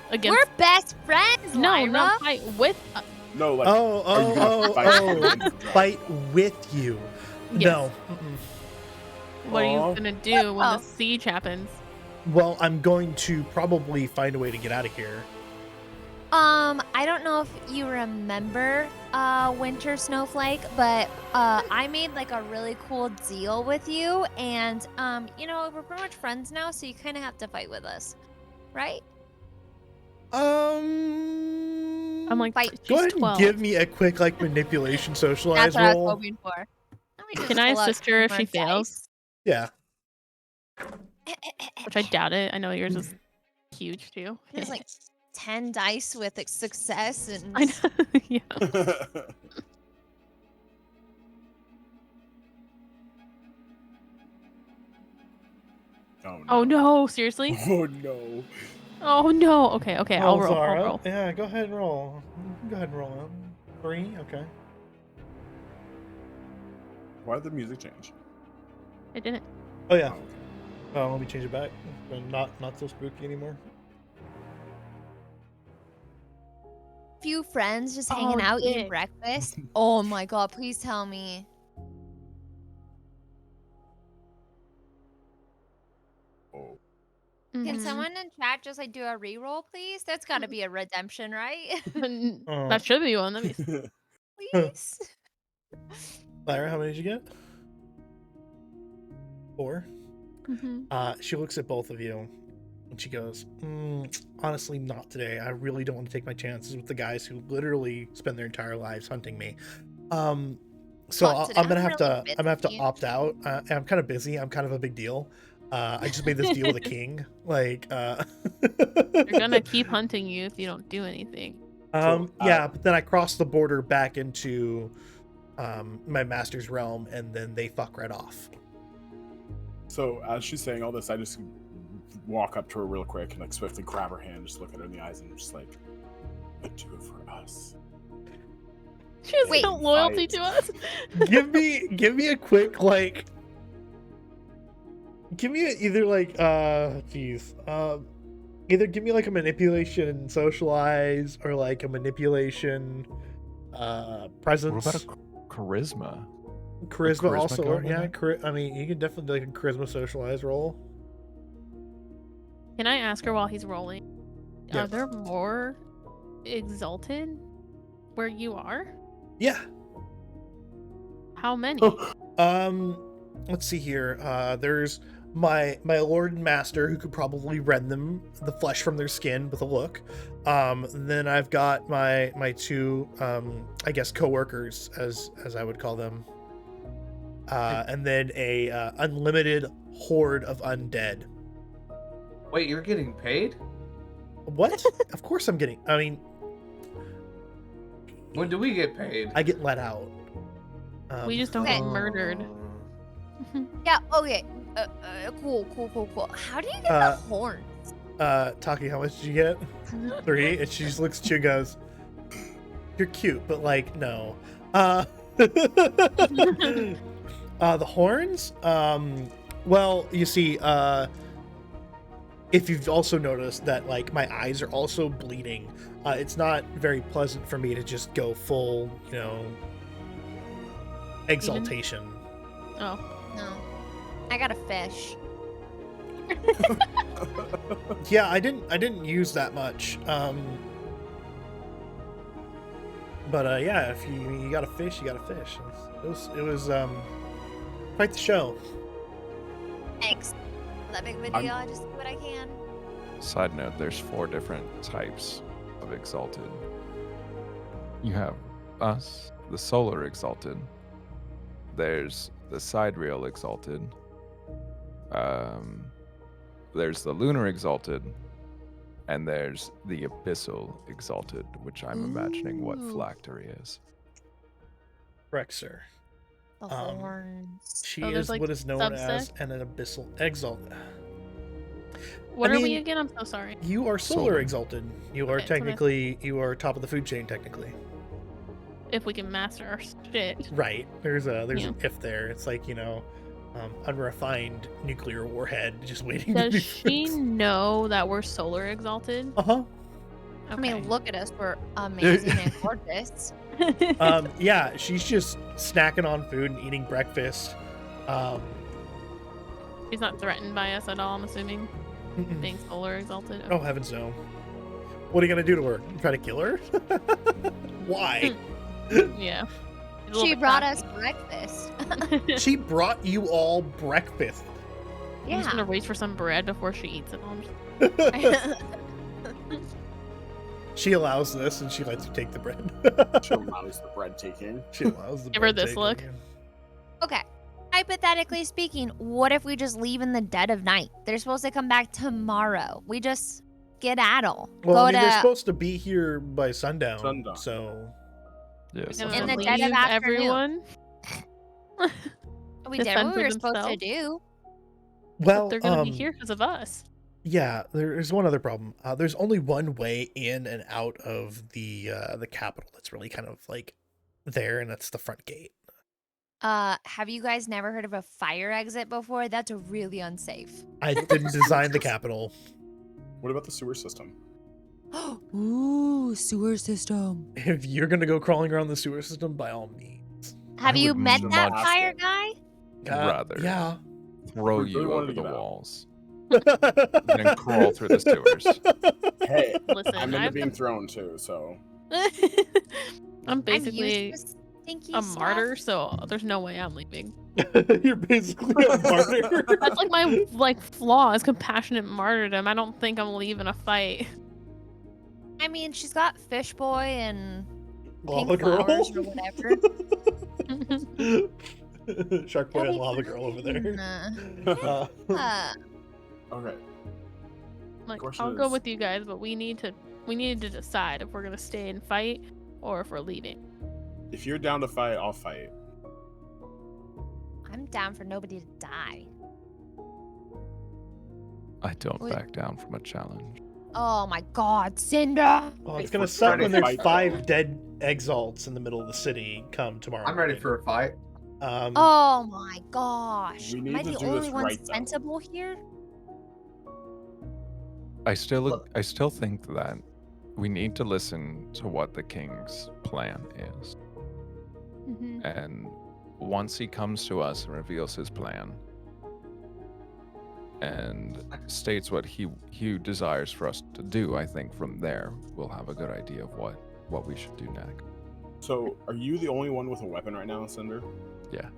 Against? We're best friends, No, Lyra. not fight with us. No, like. Oh, are you gonna fight fight with you. Yes. No. Mm-mm. What are Aw. you gonna do when Oh. the siege happens? Well, I'm going to probably find a way to get out of here. I don't know if you remember Winter Snowflake, but I made like a really cool deal with you, and you know, we're pretty much friends now, so you kind of have to fight with us, right? I'm like, Fight. she's Go ahead 12. and give me a quick like manipulation socialize That's what I was roll. hoping for. Let me just Can I pull out assist her if some she more fails? Yeah. dice. Which I doubt it. I know yours is huge too. There's like 10 dice with success and I know. Yeah. Oh no. Oh no, seriously? Oh no. Oh no. Okay, okay, I'll Roll, roll. I'll Zara. roll. Yeah, go ahead and roll. Go ahead and roll them. 3, okay. Why did the music change? I didn't. Oh yeah. Oh, okay. Let me change it back. Not so spooky anymore. Few friends just hanging Oh, out eating dick. breakfast. Oh my god, please tell me. Oh. Can Mhm. someone in chat just like do a reroll, please? That's got to be a redemption, right? That should be one. Let me see. Please. Lyra, how many did you get? 4. Mhm. She looks at both of you and she goes, honestly, not today. I really don't want to take my chances with the guys who literally spend their entire lives hunting me. So Not today. I'm gonna I'm have really to busy. opt out. I'm kind of busy. I'm kind of a big deal. I just made this deal with a king. Like, They're gonna keep hunting you if you don't do anything. yeah, but then I cross the border back into my master's realm, and then they fuck right off. So as she's saying all this, I just walk up to her real quick and like swiftly grab her hand, just look at her in the eyes, and just like, but do it for us. She has Wait. no loyalty to us. give me a quick like. Give me either like either give me like a manipulation socialize or like a manipulation presence. What about a charisma? Charisma charisma also, going in yeah. there? I mean, you can definitely do like a charisma socialize roll. Can I ask her while he's rolling? Yeah. Are there more exalted where you are? Yeah. How many? Let's see here. There's my lord and master who could probably rend them the flesh from their skin with a look. Then I've got my 2 I guess co-workers as I would call them. And then a unlimited horde of undead. Wait, you're getting paid? What? Of course I'm getting. I mean, When do we get paid? I get let out. We just don't Okay. get murdered. Yeah, okay. Cool. How do you get the horns? Taki, how much did you get? 3. And she just looks at you and goes, "You're cute, but like, no." The horns? Well, you see, if you've also noticed that like my eyes are also bleeding, it's not very pleasant for me to just go full, exaltation. Oh. No. I got a fish. Yeah, I didn't use that much. But yeah, if you got a fish, you got a fish. It was quite the show. Thanks. That big video, I just do what I can. Side note, there's 4 different types of Exalted. You have us, the Solar Exalted. There's the Sidereal Exalted. There's the Lunar Exalted. And there's the Abyssal Exalted, which I'm imagining what Ooh. Phylactery is. Correct, sir. The horns. She Oh, there's, is like, what is known as subsect? an abyssal exalted. What I are we mean, again? I'm so sorry. You are solar Solar. exalted. You are Okay, so that's- technically you are top of the food chain technically. If we can master our shit. Right. There's Yeah. an if there. It's like, unrefined nuclear warhead just waiting to Does be she know that we're solar exalted? Uh-huh. I mean, Okay. look at us. We're amazing and gorgeous. Yeah, she's just snacking on food and eating breakfast. She's not threatened by us at all, I'm assuming. Mm-mm. Being solar exalted. Oh heavens no. What are you gonna do to her? Try to kill her? Why? Yeah. She brought us breakfast. She brought you all breakfast. I'm just Yeah. gonna reach for some bread before she eats it. She allows this and she lets you take the bread. She allows the bread taking. She allows the Give her bread this taking. look. Okay. Hypothetically speaking, what if we just leave in the dead of night? They're supposed to come back tomorrow. We just skedaddle. Well, I mean, Go they're to supposed to be here by sundown. Sundown. So Yes. We're In gonna the dead of leave afternoon. everyone. we did defend what we for were supposed to themselves. do. But Well, they're gonna be here because of us. yeah, there's one other problem. There's only one way in and out of the capital that's really kind of like there, and that's the front gate. Have you guys never heard of a fire exit before? That's really unsafe. I didn't design the capital. What about the sewer system? Ooh, sewer system. If you're gonna go crawling around the sewer system, by all means. Have I you would met that not- fire guy? Rather Yeah. throw We really you wanted over to the get out. walls and then crawl through the sewers. Hey, Listen, I'm into I've being thrown too, so I'm basically I'm used to stinky a stuff. martyr, so there's no way I'm leaving. You're basically a martyr. That's like my flaw is compassionate martyrdom. I don't think I'm leaving a fight. I mean, she's got fish boy and Lava pink girl. flowers or whatever. Shark boy That'll and be lava girl over there. fun. Uh, okay. Like, Question I'll go is- with you guys, but we need to decide if we're gonna stay and fight or if we're leaving. If you're down to fight, I'll fight. I'm down for nobody to die. I don't Wait. back down from a challenge. Oh my god, Cinder! well, it's If gonna we're suck ready when to there's fight, 5 dead exalts in the middle of the city come tomorrow. I'm ready morning. for a fight. Oh my gosh. We Am need I to the do only this one right, though. sensible here? I still think that we need to listen to what the king's plan is. Mm-hmm. And once he comes to us and reveals his plan and states what he desires for us to do, I think from there we'll have a good idea of what we should do next. So, are you the only one with a weapon right now, Cinder? Yeah.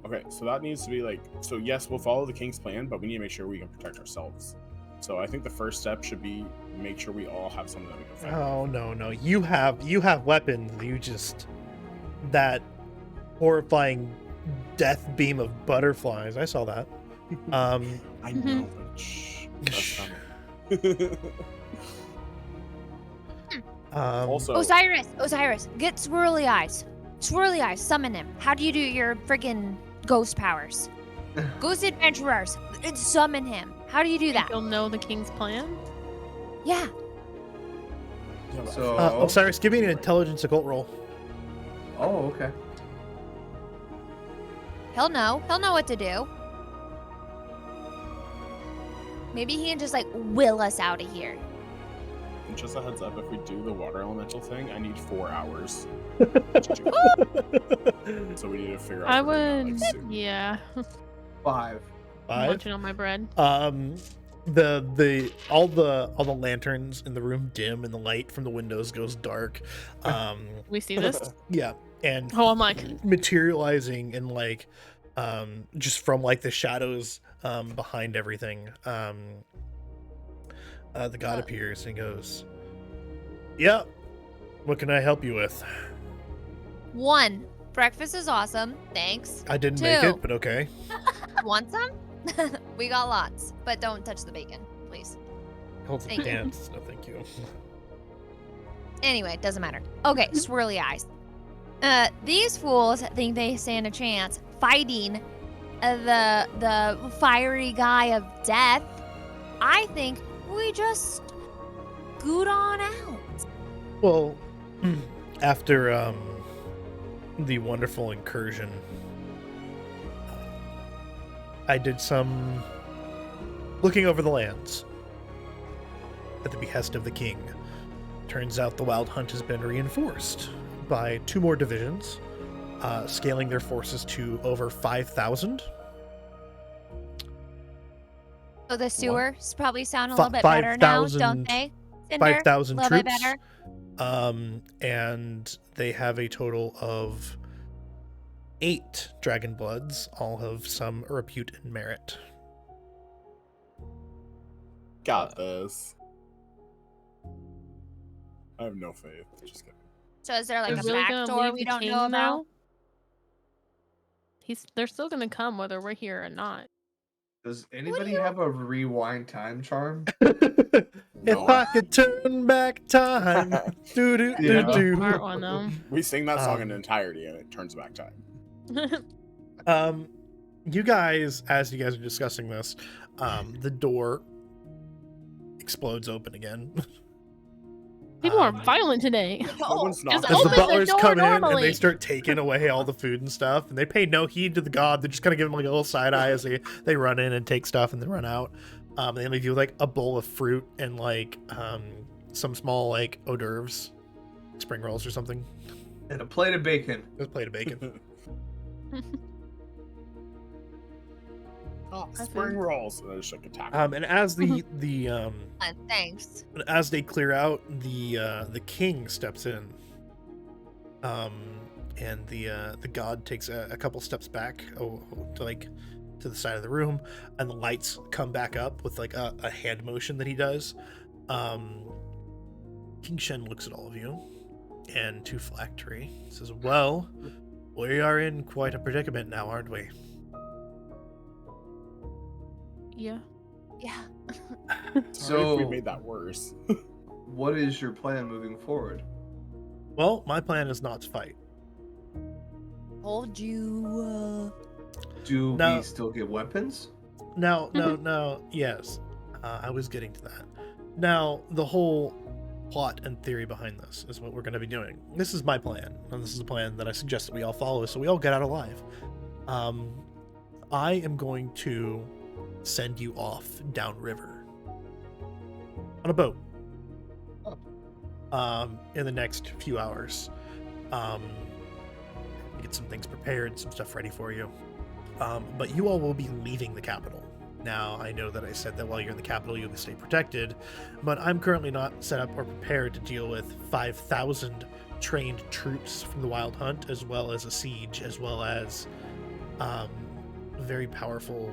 Okay, so that needs to be like, so yes, we'll follow the king's plan, but we need to make sure we can protect ourselves. So I think the first step should be make sure we all have something that we can fight. Oh no, you have weapons. You just that horrifying death beam of butterflies. I saw that. I know, but shh. That's coming. Also, Osiris, get swirly eyes. Swirly eyes, summon him. How do you do your friggin' ghost powers? Ghost adventurers, summon him. How do you do that? You'll know the king's plan. Yeah. So, Osiris, give me an intelligence occult roll. oh, okay. He'll know. He'll know what to do. Maybe he can just like will us out of here. and just a heads up, if we do the water elemental thing, I need 4 hours. So we need to figure out. I if we're gonna, would, like, soon. yeah. 5. Five. Munching on my bread. The all the lanterns in the room dim and the light from the windows goes dark. We see this. Yeah, and Oh, I'm like, materializing and like just from like the shadows behind everything, the god appears and goes, "Yeah, what can I help you with?" 1, breakfast is awesome. Thanks. I didn't make 2. it, but okay. Want some? We got lots, but don't touch the bacon, please. Hold the Thank you. dance. No, thank you. Anyway, doesn't matter. Okay, swirly eyes. These fools think they stand a chance fighting the fiery guy of death. I think we just scoot on out. Well, after the wonderful incursion, I did some looking over the lands at the behest of the king. Turns out the wild hunt has been reinforced by 2 more divisions, scaling their forces to over 5,000. So the sewers probably sound a Fi- little bit better now, 5,000 don't they? Cinder? 5,000 little bit troops. better. And they have a total of 8 dragon bloods, all of some repute and merit. Got this. I have no faith. Just kidding. So is there like they're a really back gonna door leave we the don't king, know about? though? They're still gonna come whether we're here or not. Does anybody have a rewind time charm? If No. I could turn back time, do do do Yeah. do. Smart one though. We sing that song in Um, entirety and it turns back time. You guys, as you guys are discussing this, the door explodes open again. People are violent today. No one's Just not. As the open the butlers door come in and normally. they start taking away all the food and stuff, and they pay no heed to the god. They just kind of give them like a little side eye as they run in and take stuff and then run out. They leave you like a bowl of fruit and like some small like hors d'oeuvres, spring rolls or something. And a plate of bacon. Just a plate of bacon. Spring rolls. And I just like attack. And as the Thanks. as they clear out, the king steps in. And the god takes a couple steps back, to the side of the room, and the lights come back up with like a hand motion that he does. King Shen looks at all of you, and to Phylactery says, "Well, we are in quite a predicament now, aren't we?" Yeah. Yeah. Sorry if we So, made that worse. what is your plan moving forward? Well, my plan is not to fight. Told you. Do No. we still get weapons? No, yes. I was getting to that. Now, the whole plot and theory behind this is what we're going to be doing. This is my plan, and this is the plan that I suggest that we all follow so we all get out alive. I am going to send you off downriver on a boat in the next few hours. Get some things prepared, some stuff ready for you. But you all will be leaving the capital. Now, I know that I said that while you're in the capital, you'll stay protected, but I'm currently not set up or prepared to deal with 5,000 trained troops from the Wild Hunt, as well as a siege, as well as very powerful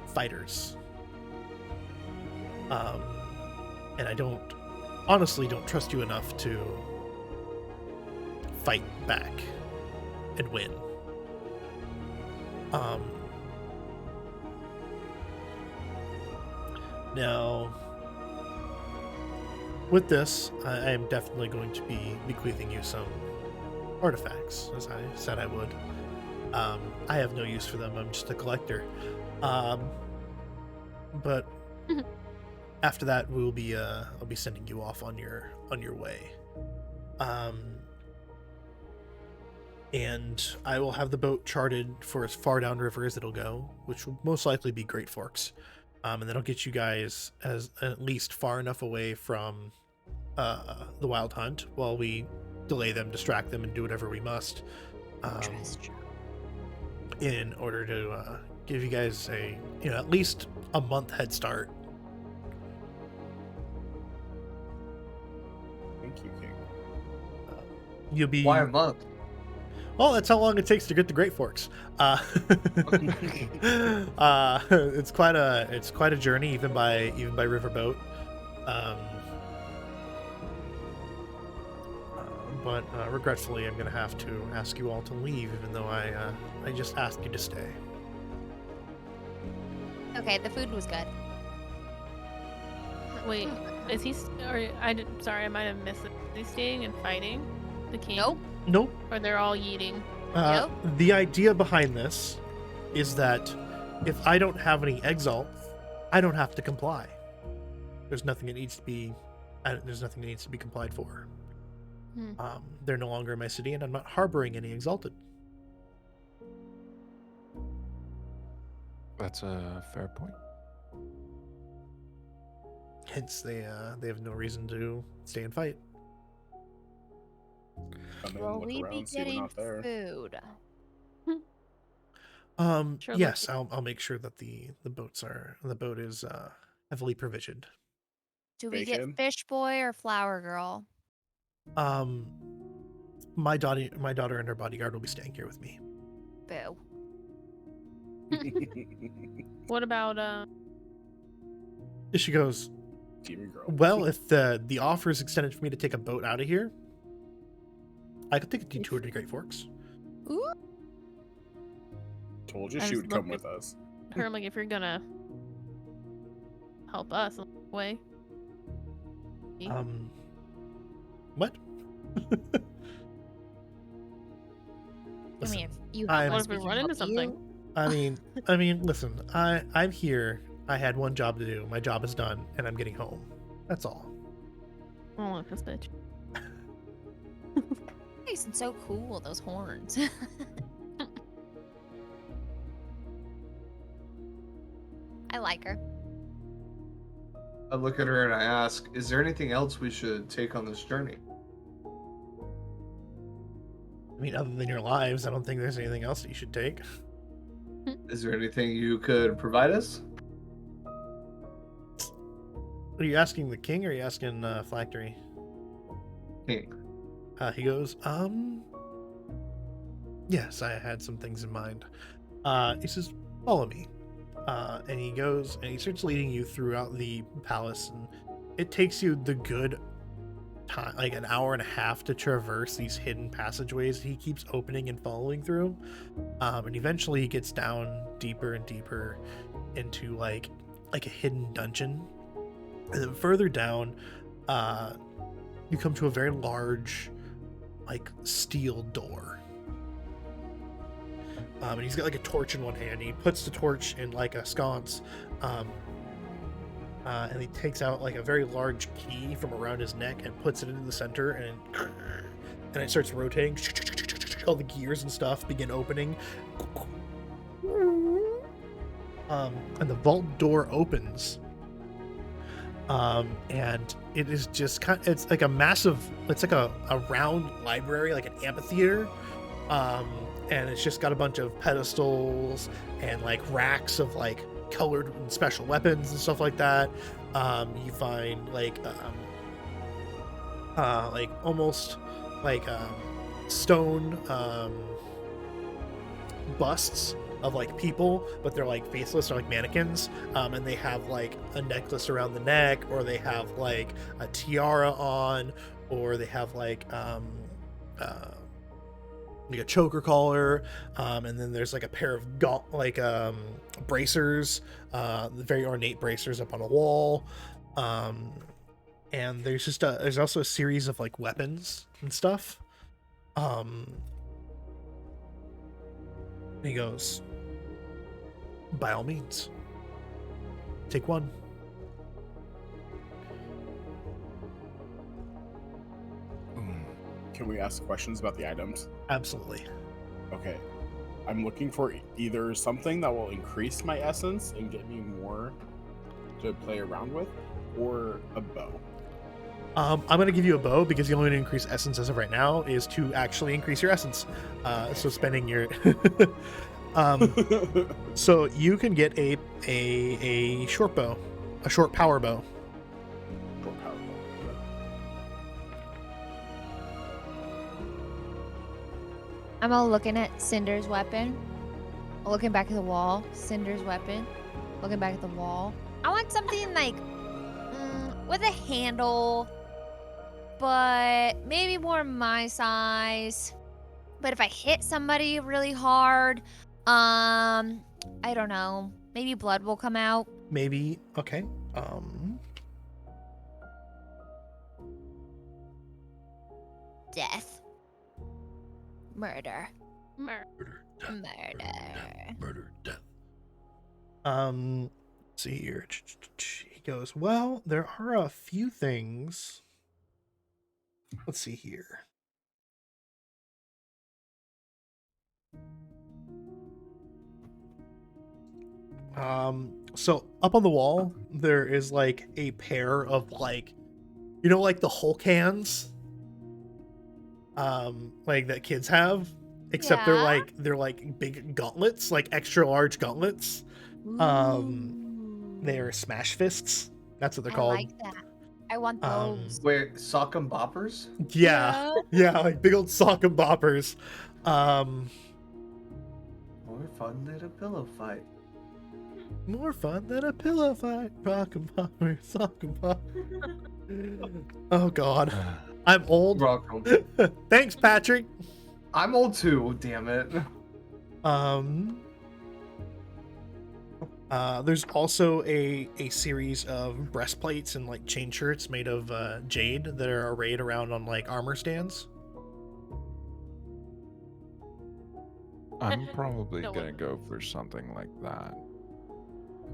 fighters. And I honestly don't trust you enough to fight back and win. Now, with this, I am definitely going to be bequeathing you some artifacts, as I said I would. I have no use for them. I'm just a collector. But after that, I'll be sending you off on your way. And I will have the boat charted for as far downriver as it'll go, which will most likely be Great Forks. And then I'll get you guys as at least far enough away from the Wild Hunt while we delay them, distract them, and do whatever we must in order to give you guys at least a month head start. Thank you, King. You'll be Why a month? Well, that's how long it takes to get to Great Forks. It's quite a journey, even by riverboat. But regretfully, I'm gonna have to ask you all to leave, even though I just asked you to stay. Okay, the food was good. Wait, is he? Sorry, I might have missed it. Is he staying and fighting the king? Nope. Nope. Or they're all eating? The idea behind this is that if I don't have any exalts, I don't have to comply. There's nothing that needs to be complied for. They're no longer in my city, and I'm not harboring any exalted. That's a fair point. Hence, they have no reason to stay and fight. Come in, Will look we around, be see we're getting not there. food? Sure, Yes, I'll make sure that the boat is heavily provisioned. Do we Bacon? get fish boy or flower girl? My daughter and her bodyguard will be staying here with me. Boo. What about She goes, Demon girl. well, if the offer is extended for me to take a boat out of here, I could take a detour to Great Forks. Ooh. Told you I she was would come looking- with us. her? Like, if you're gonna help us along the way. What? Come Listen, here. You I'm- have What us, if we can run into help something? you. I mean, listen, I'm here. I had one job to do. My job is done, and I'm getting home. That's all. Oh, look, this bitch. Nice and so cool, those horns. I like her. I look at her and I ask, "Is there anything else we should take on this journey?" I mean, other than your lives, I don't think there's anything else that you should take. Is there anything you could provide us? Are you asking the king or are you asking Phylactery? King. He goes, yes, I had some things in mind. He says, follow me. And he goes and he starts leading you throughout the palace, and it takes you the good time, like an hour and a half, to traverse these hidden passageways he keeps opening and following through. And eventually he gets down deeper and deeper into like a hidden dungeon. And then further down, you come to a very large, like, steel door. And he's got like a torch in one hand. He puts the torch in like a sconce, and he takes out like a very large key from around his neck and puts it into the center, and it starts rotating. All the gears and stuff begin opening. And the vault door opens. And it is just it's like a massive, it's like a round library, like an amphitheater. And it's just got a bunch of pedestals and like racks of like colored and special weapons and stuff like that. You find like almost like stone busts of like people, but they're like faceless or like mannequins, and they have like a necklace around the neck, or they have like a tiara on, or they have like a choker collar, and then there's like a pair of bracers, very ornate bracers up on a wall, and there's also a series of like weapons and stuff. He goes, by all means, take one. Can we ask questions about the items? Absolutely. Okay. I'm looking for either something that will increase my essence and get me more to play around with, or a bow. I'm going to give you a bow because the only way to increase essence as of right now is to actually increase your essence. So spending your... so you can get a short bow, a short power bow. Short power bow. I'm all looking at Cinder's weapon. Looking back at the wall. Cinder's weapon. Looking back at the wall. I want something like with a handle, but maybe more my size. But if I hit somebody really hard, I don't know. Maybe blood will come out. Maybe. Okay. Death. Murder. Murder. Murder. Death. Let's see here. He goes, well, there are a few things. Let's see here. So up on the wall, there is like a pair of like, you know, like the Hulk hands, like that kids have, except Yeah. they're like big gauntlets, like extra large gauntlets. They are smash fists. That's what they're I called. like that. I want Um, those. Wait, sock 'em boppers? Yeah, yeah, like big old sock and boppers. More fun than a pillow fight. More fun than a pillow fight. Rock and popper, sock and popper. Oh God, I'm old. Welcome. Thanks, Patrick. I'm old too, damn it. There's also a series of breastplates and like chain shirts made of jade that are arrayed around on like armor stands. I'm probably No gonna one go for something like that.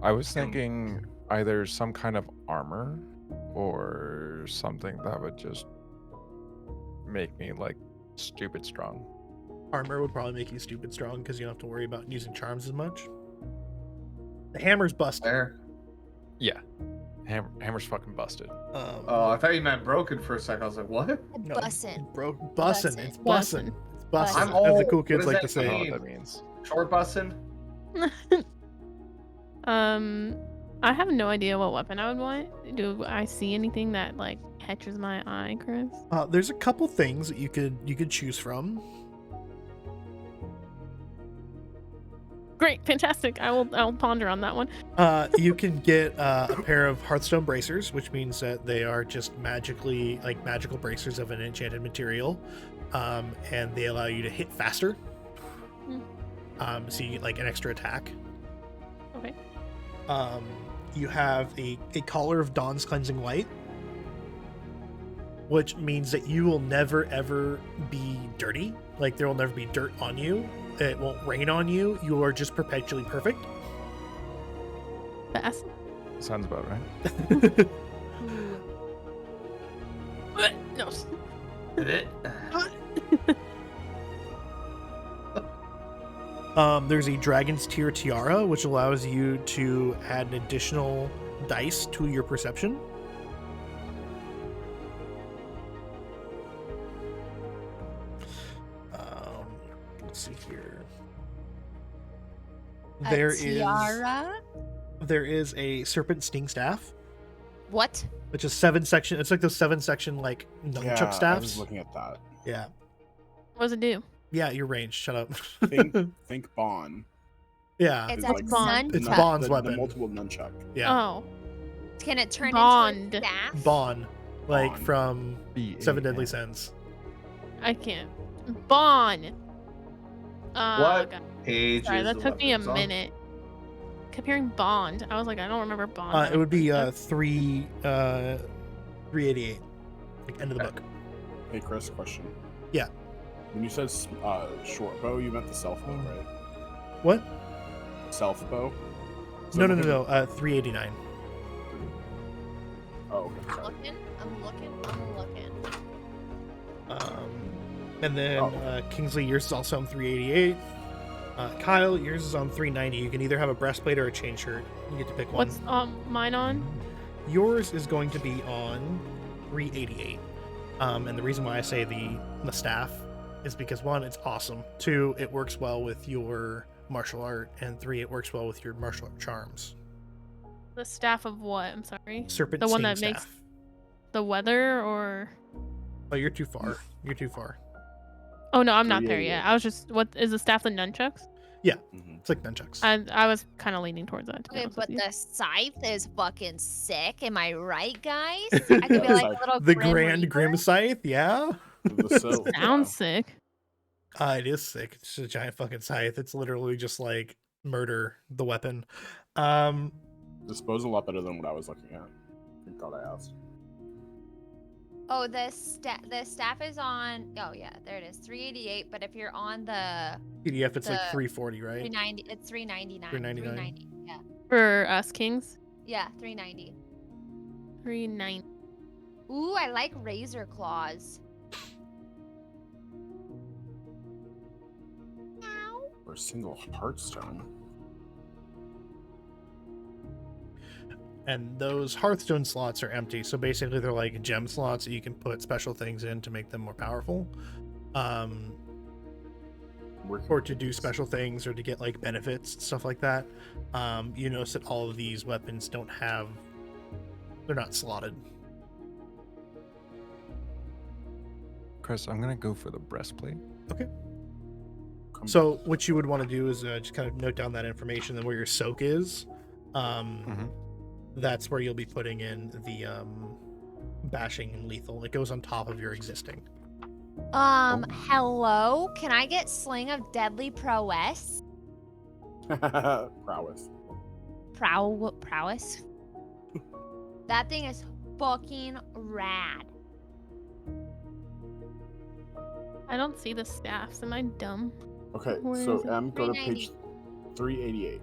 I was thinking either some kind of armor or something that would just make me like stupid strong. Armor would probably make you stupid strong because you don't have to worry about using charms as much. The hammer's busted. There. Yeah. Hammer's fucking busted. Oh, I thought you meant broken for a second. I was like, what? no, Bussin'. bussin'. Bussin'. It's bussin'. Bussin'. It's bussin'. I'm As old. the cool What kids does like that to I say. don't know mean? what that means. Short bussin'? I have no idea what weapon I would want. Do I see anything that like catches my eye, Chris? There's a couple things that you could choose from. Great, fantastic. I'll ponder on that one. You can get a pair of Hearthstone bracers, which means that they are just magical bracers of an enchanted material, and they allow you to hit faster. So you get like an extra attack. Okay. You have a collar of Dawn's cleansing light, which means that you will never ever be dirty. Like there will never be dirt on you. It won't rain on you. You are just perpetually perfect. Fast. Sounds about right. No. There's a Dragon's Tear Tiara, which allows you to add an additional dice to your perception. Let's see here. Tiara? There is a Serpent Sting Staff, What? which is 7-section. It's like those 7-section like nunchuck Yeah, I was staffs. looking at that. Yeah, What does it do? yeah, you're ranged. Shut up. Think Bon. Yeah, It's It's a like Bond. It's nunchuck. Bond's the weapon. multiple nunchuck. yeah, Oh, Can it turn Bond. into a staff? Bon, like Bond. from Seven Deadly B-A-N. Sins. I can't. Bond. What God. page Sorry, is that the took me a weapons on? minute. Kept hearing Bond. I was like, I don't remember Bond. It would be 388, like end of the book. Hey, Chris, question. Yeah. When you said short bow, you meant the self bow, right? What? Self bow? So No, look no, at no, no. 389. Oh, okay. I'm sorry. looking. And then Oh. Kingsley, yours is also on 388. Kyle, yours is on 390. You can either have a breastplate or a chain shirt. You get to pick one. What's mine on? Yours is going to be on 388. And the reason why I say the staff is because 1, it's awesome. 2, it works well with your martial art, and 3, it works well with your martial art charms. The staff of what? I'm sorry. Serpent The one Sting that makes staff. the weather or? Oh, you're too far. You're too far. Oh no, I'm not there 388. yet. I was just. What is the staff? The nunchucks? Mhm. It's like nunchucks. I was kind of leaning towards that. To be Okay, honest but with you. the scythe is fucking sick. Am I right, guys? I could be like a little The Grim Grand Reaper. Grim Scythe, yeah. The silk, Sounds sick. It is sick. It's just a giant fucking scythe. It's literally just like murder the weapon. This bow's a lot better than what I was looking at. Thank God I asked. Oh, the staff is on. Oh yeah, there it is. 388. But if you're on the PDF, it's like The 340, right? 390, it's 399. 399. 390. Yeah. For us kings, Yeah, 390. 390. Ooh, I like razor claws. Ow. For a single Hearthstone. And those Hearthstone slots are empty. So basically, they're like gem slots that you can put special things in to make them more powerful. Or to do special things or to get like benefits, stuff like that. You notice that all of these weapons don't have, they're not slotted. Chris, I'm gonna go for the breastplate. So what you would want to do is just kind of note down that information and where your soak is. That's where you'll be putting in the bashing and lethal. It goes on top of your existing. Hello? Can I get Sling of Deadly Prowess? Prowess. Prowess? That thing is fucking rad. I don't see the staffs. Am I dumb? Okay, Where so is it? M, go to 390. page 388.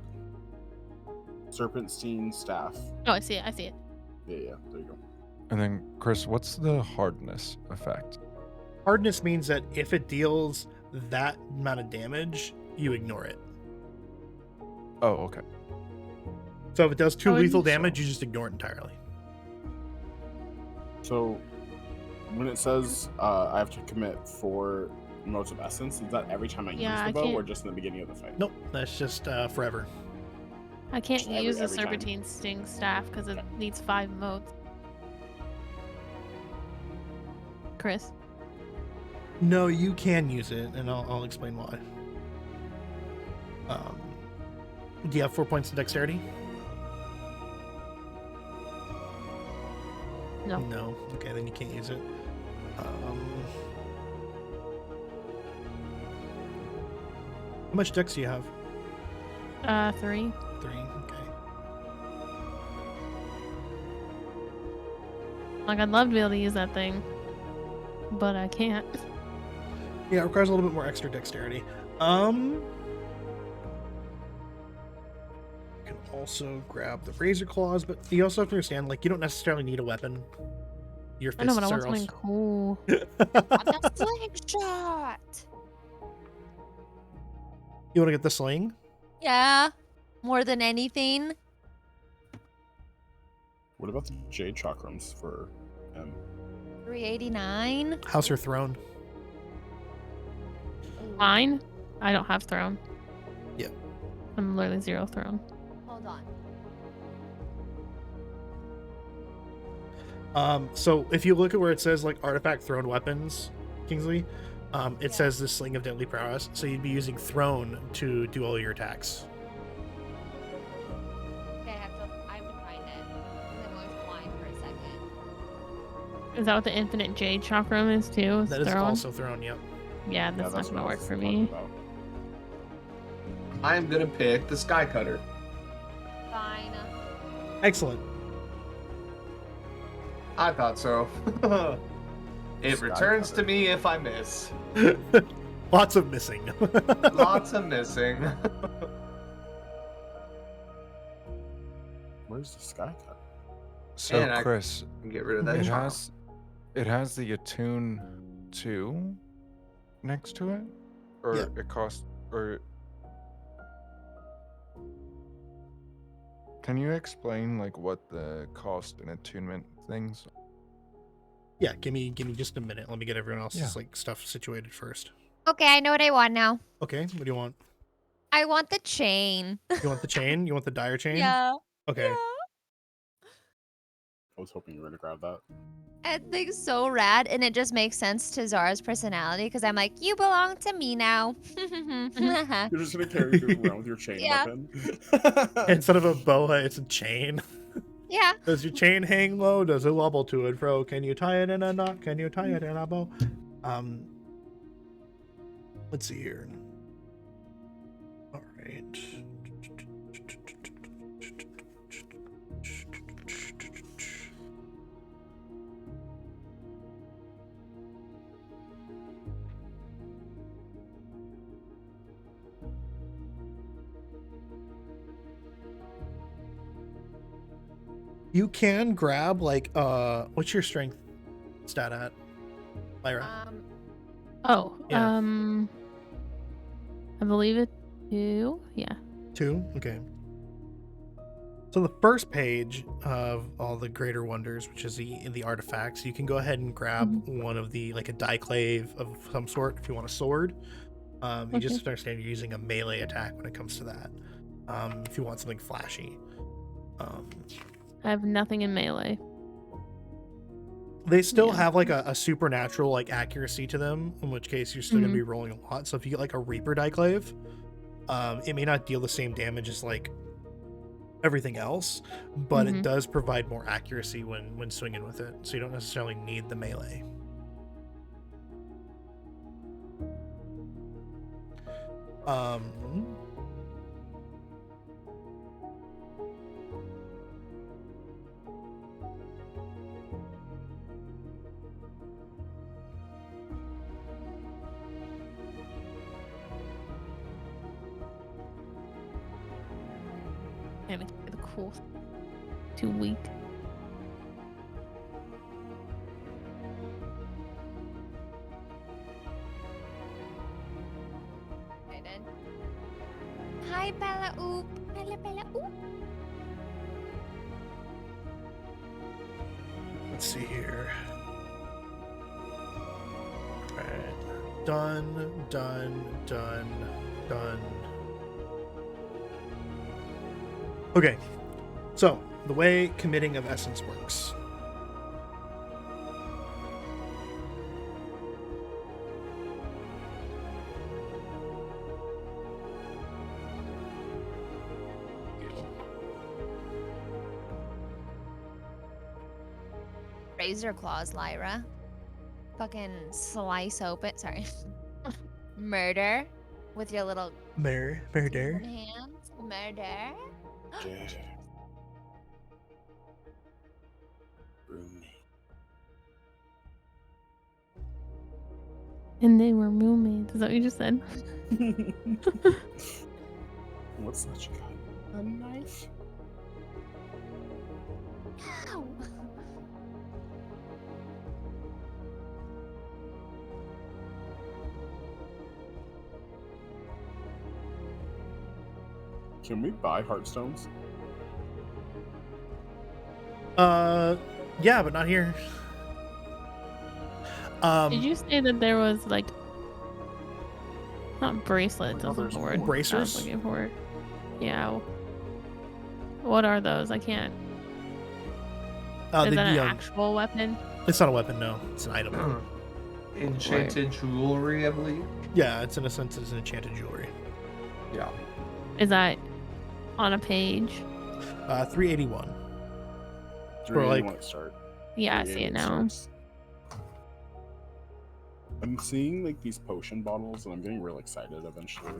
Serpentine staff. Oh, I see it. I see it. Yeah, there you go. And then, Chris, what's the hardness effect? Hardness means that if it deals that amount of damage, you ignore it. Oh, okay. So if it does 2 Oh, lethal and- damage, you just ignore it entirely. So when it says I have to commit 4 modes of essence, is that every time I Yeah, use the I bow or can't- just in the beginning of the fight? Nope, that's just forever. I can't Just every use the time. Serpentine Sting staff because it Okay. needs 5 modes. Chris? No, you can use it, and I'll explain why. Do you have 4 points of dexterity? No. No. Okay, then you can't use it. How much dex do you have? 3. 3. Okay. Like, I'd love to be able to use that thing, but I can't. Yeah, it requires a little bit more extra dexterity. You can also grab the razor claws, but you also have to understand, like, you don't necessarily need a weapon. Your I know, fists but I want are something also... cool. The slingshot. You want to get the sling? Yeah, more than anything. What about the jade chakrams for M? 389. How's her throne? Mine? I don't have throne. Yep. I'm literally 0 throne. Hold on. So if you look at where it says like artifact thrown weapons, Kingsley, it Yeah. says the sling of deadly prowess. So you'd be using throne to do all your attacks. Okay, I have to find it. I'm going blind for a second. Is that what the infinite jade chakram is too? Is That is throne? also throne. Yep. Yeah, that's not what gonna I work was for talking me. about. I'm gonna pick the Sky Cutter. Fine. Excellent. I thought so. It Sky returns Cutter. to me if I miss. Lots of missing. Lots of missing. Where's the sky cut? So, And I Chris, can get rid of that it charm. has the attune 2 next to it, or Yeah. it costs, or can you explain like what the cost and attunement things? Yeah, give me just a minute. Let me get everyone else's Yeah. like stuff situated first. Okay, I know what I want now. Okay, what do you want? I want the chain. You want the chain? You want the dire chain? Yeah. Okay. Yeah. I was hoping you were gonna grab that. That thing's so rad, and it just makes sense to Zara's personality because I'm like, you belong to me now. You're just gonna carry it around with your chain Yeah. weapon. Instead of a boa, it's a chain. Yeah. Does your chain hang low? Does it wobble to and fro? Can you tie it in a knot? Can you tie it in a bow? Let's see here. All right. You can grab like what's your strength stat at, Lyra? Oh, Yeah. I believe it 2. Yeah. 2? Okay. So the first page of all the greater wonders, which is the artifacts, you can go ahead and grab one of the like a diclave of some sort if you want a sword. You just have to understand you're using a melee attack when it comes to that. If you want something flashy. I have nothing in melee. They still Yeah. have like a supernatural like accuracy to them, in which case you're still gonna be rolling a lot. So if you get like a Reaper diclave, it may not deal the same damage as like everything else, but it does provide more accuracy when swinging with it. So you don't necessarily need the melee. Phew. Too weak. Excited. Hi, Bella Oop. Bella Bella Oop. Let's see here. Alright. Done. Okay. So, the way committing of essence works. Razor claws, Lyra. Fucking slice open. Sorry. Murder with your little Murder. hands. Murder. Dude. Roommate. And they were roommates. Is that what you just said? What's that you got? A knife? Ow. Can we buy heartstones? Yeah, but not here. Did you say that there was like not bracelets? That's there's the word I bracers? was looking for. Yeah. What are those? I can't. Is they'd that be an on- actual weapon? It's not a weapon, no. It's an item. Enchanted jewelry, I believe. Yeah, it's in a sense it's an enchanted jewelry. Yeah. Is that on a page? 381. Three, like- you want to start? Yeah, I see it now. I'm seeing like these potion bottles, and I'm getting real excited eventually.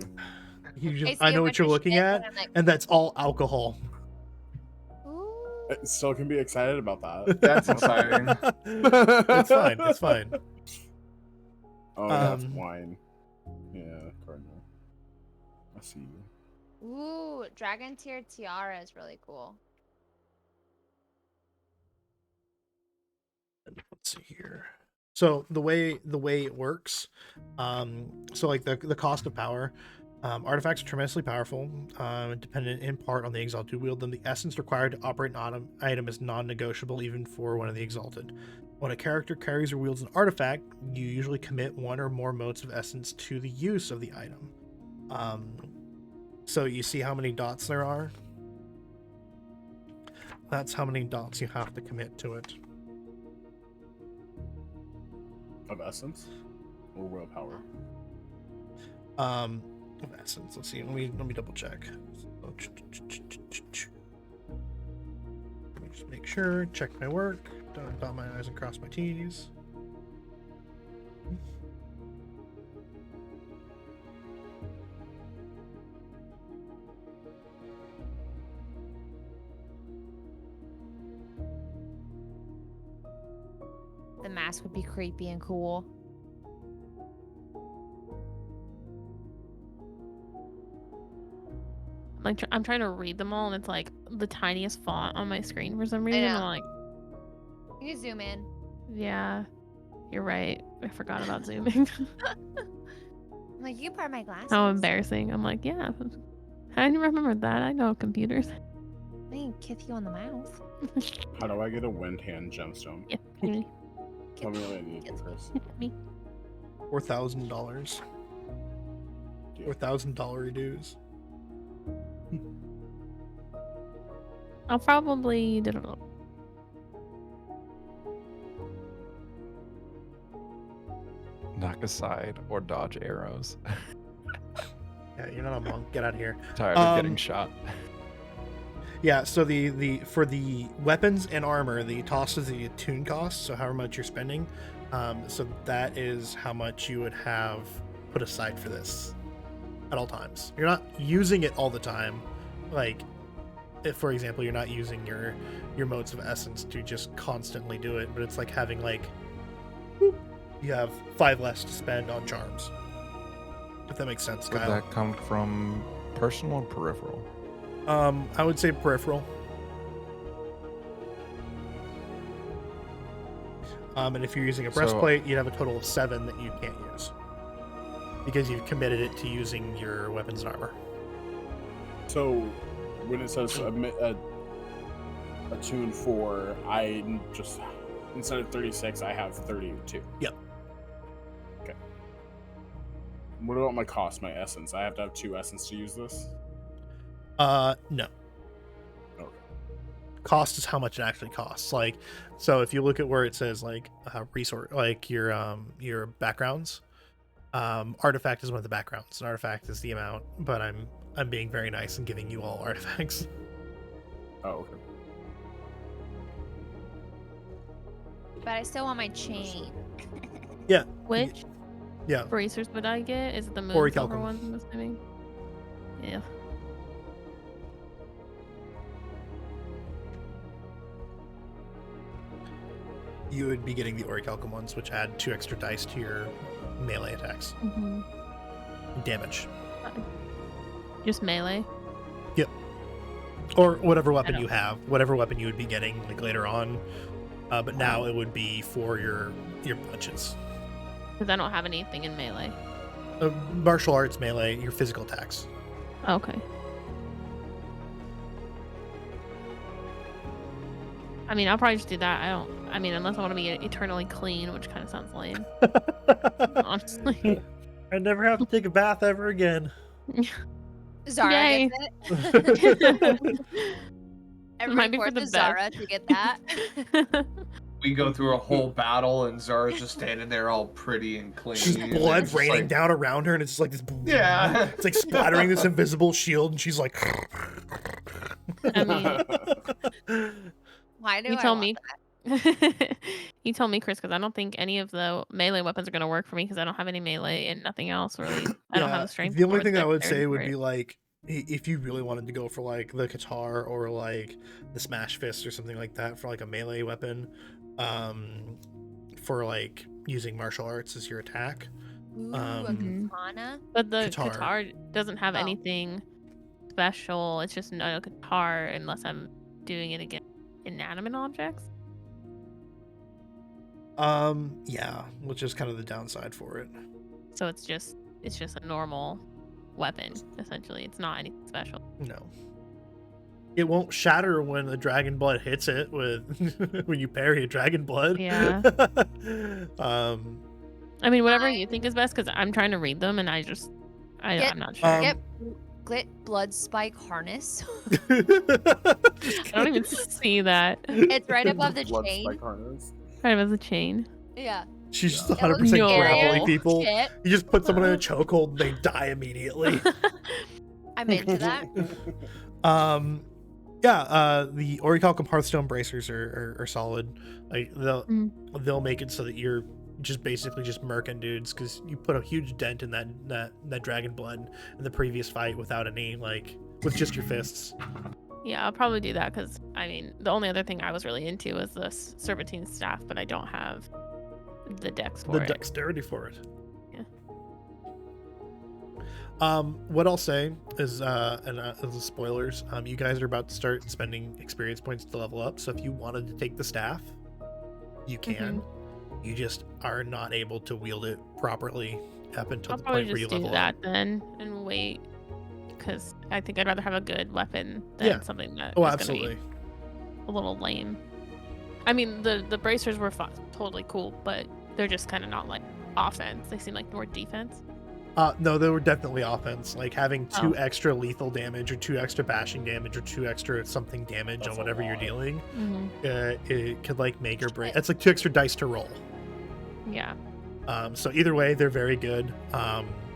I know what you're looking at, And I'm like, and that's all alcohol. ooh. I still can be excited about that. That's exciting. It's fine. It's fine. Oh, yeah, it's Um, wine. Yeah, Cardinal. I see you. Ooh, Dragon Tier Tiara is really cool. Let's see here. So the way it works, so like the cost of power, artifacts are tremendously powerful, dependent in part on the exalted wield. Then the essence required to operate an item is non-negotiable even for one of the exalted. When a character carries or wields an artifact, you usually commit one or more motes of essence to the use of the item. So you see how many dots there are? That's how many dots you have to commit to it. Of essence or willpower? Of essence. Let's see. Let me double check. Let me just make sure. Check my work. Dot my I's and cross my T's. The mask would be creepy and cool. Like I'm trying to read them all, and it's like the tiniest font on my screen for some reason. know. I'm like, You can zoom in. yeah, you're right. I forgot about zooming. I'm like, you part my glasses. How embarrassing. I'm like, yeah. I didn't remember that. I know computers. I can kiss you on the mouth. How do I get a wind hand gemstone? Yeah, me. Tell me what I need first. Me. $4,000. Yeah. $4,000 dues. I'll probably Knock aside or dodge arrows. Yeah, you're not a monk. Get out of here. Tired of getting shot. Yeah, so the for the weapons and armor, the cost is the attune cost, so however much you're spending. So that is how much you would have put aside for this at all times. You're not using it all the time. Like, if, for example, you're not using your modes of essence to just constantly do it, but it's like having like, whoop, you have 5 less to spend on charms. If that makes sense, Would Kyle. that come from personal or peripheral? I would say peripheral. And if you're using a So- breastplate, you'd have a total of 7 that you can't use because you've committed it to using your weapons and armor. So when it says attune 4, I just instead of 36, I have 32. Yep. Okay. What about my cost, my essence? I have to have 2 essence to use this? No. Okay. Cost is how much it actually costs. Like, so if you look at where it says like resource, like your backgrounds, artifact is one of the backgrounds. An artifact is the amount, but I'm being very nice and giving you all artifacts. Oh, okay. But I still want my chain. Yeah. Which Yeah. bracers would I get? Is it the Ori moon silver Calcum. ones, I'm assuming? Yeah. You would be getting the Orichalcum ones, which add 2 extra dice to your melee attacks. Mm-hmm. Damage. Just melee. Or whatever weapon don't- you have. Whatever weapon you would be getting like later on. But now it would be for your punches. Because I don't have anything in melee. Martial arts, melee, your physical attacks. Okay. I mean, I'll probably just do that. I mean, unless I want to be eternally clean, which kind of sounds lame, honestly. I never have to take a bath ever again. Zara Yay. gets it. Everybody Might be for pour the to Zara to get that. We go through a whole battle, and Zara's just standing there all pretty and clean. She's and blood it's just raining like, down around her, and it's just like this. Yeah. It's like splattering this invisible shield, and she's like. I mean, Why do you I tell want me. that? You tell me, Chris, because I don't think any of the melee weapons are going to work for me because I don't have any melee and nothing else really. I don't have the strength. The only or thing I would dexterity say for would it. be like, if you really wanted to go for like the Qatar or like the Smash Fist or something like that for like a melee weapon, for like using martial arts as your attack. Ooh, a Mhm. katana. But the Qatar. Qatar doesn't have Oh. anything special. It's just no Qatar unless I'm doing it against inanimate objects. Yeah, which is kind of the downside for it. So it's just a normal weapon essentially. It's not anything special. No. It won't shatter when the dragon blood hits it with when you parry a dragon blood. Yeah. um I mean, whatever I- you think is best, because I'm trying to read them and I'm not sure. Um, Get Glit blood spike harness. I don't even see that. It's right above the Blood chain. spike harness. Right above the chain. Yeah. She's just Yeah. It looks 100% scary grappling as people. Shit. You just put someone in a chokehold and they die immediately. I'm into that. The Orichalcum Hearthstone bracers are solid. Like they'll make it so that you're just basically just murking dudes because you put a huge dent in that dragon blood in the previous fight without any with just your fists. Yeah, I'll probably do that because I mean the only other thing I was really into was the serpentine staff, but I don't have the dex for The it. dexterity for it. Yeah. What I'll say is, and as the spoilers, you guys are about to start spending experience points to level up. So if you wanted to take the staff, you can. You just are not able to wield it properly up until I'll the probably point where you just do level that up. then and wait because I think I'd rather have a good weapon than Yeah. something that Oh, is absolutely. gonna be a little lame. I mean, the bracers were totally cool, but they're just kind of not like offense. They seem like more defense. No, they were definitely offense. Like having 2 Oh. extra lethal damage, or 2 extra bashing damage, or 2 extra something damage That's on a whatever you're lot. dealing. Mm-hmm. It could like make or break. It's like 2 extra dice to roll. Yeah. So either way, they're very good.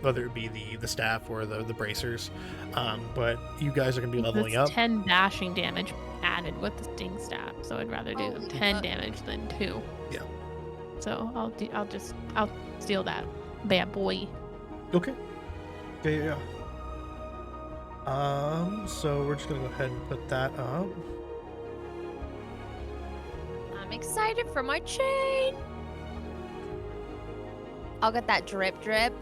Whether it be the staff or the bracers. But you guys are gonna be leveling It's up. 10 bashing damage added with the sting staff, so I'd rather do Holy 10 fuck. damage than 2. Yeah. So I'll steal that bad boy. Okay. Yeah. So we're just gonna go ahead and put that up. I'm excited for my chain. I'll get that drip drip.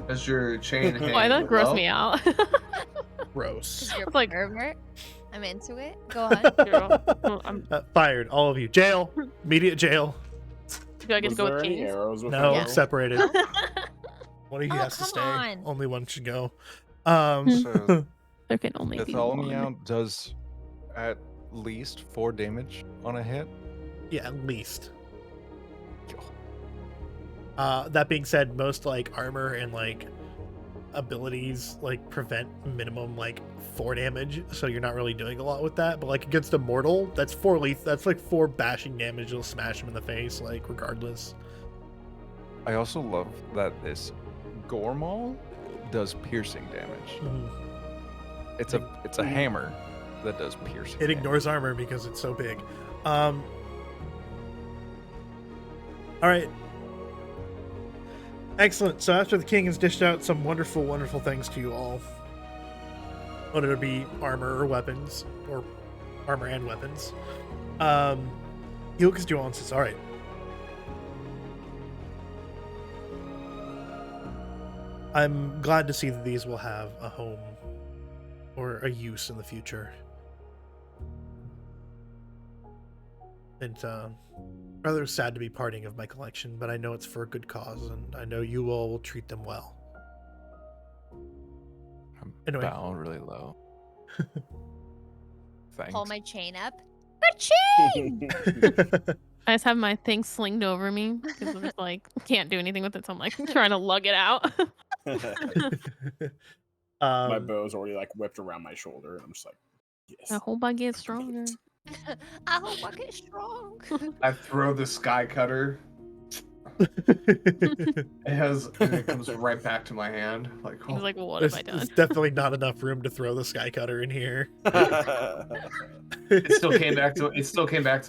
As your chain hangs Why that gross low. me out? Gross. 'Cause you're It's like- pervert. I'm into it. Go on. Girl, well, I'm Fired, all of you. Jail. Immediate jail. Do I get to Was go there with any Kings? arrows with No, Yeah. arrow? separated. One of you Oh, has to come stay. on. Only one should go. So There can only be one. Bartholomew does at least 4 damage on a hit. yeah, at least. That being said, most like armor and like abilities like prevent minimum like 4 damage, so you're not really doing a lot with that. But like against a mortal, that's 4 that's like 4 bashing damage. You'll smash him in the face, like regardless. I also love that this Gormal does piercing damage. It's a hammer that does piercing. It damage. ignores armor because it's so big. All right. Excellent. So after the king has dished out some wonderful, wonderful things to you all, whether it be armor or weapons, or armor and weapons, he looks at you all and says, all right. I'm glad to see that these will have a home or a use in the future. And rather sad to be parting of my collection, but I know it's for a good cause, and I know you all will treat them well. Anyway. Bow really low. Thanks. Pull my chain up. Ba-ching! I just have my thing slinged over me because I'm just like can't do anything with it, so I'm like trying to lug it out. My bow's already like whipped around my shoulder, and I'm just like, yes. I hope I get stronger. I hope I get strong. I throw the sky cutter. It comes right back to my hand. Like, I was oh, like, well, what have I There's done? definitely not enough room to throw the sky cutter in here. it still came back to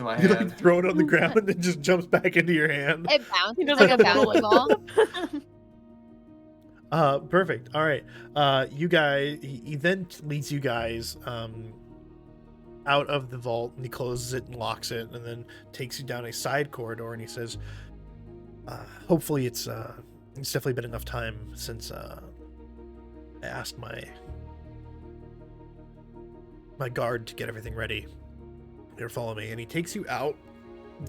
my You hand. like throw it on the ground and it just jumps back into your hand. It bounces He does like a like a bouncing ball. Perfect. All right. You guys, he then leads you guys out of the vault, and he closes it and locks it, and then takes you down a side corridor, and he says, hopefully it's definitely been enough time since I asked my guard to get everything ready. Here, follow me. And he takes you out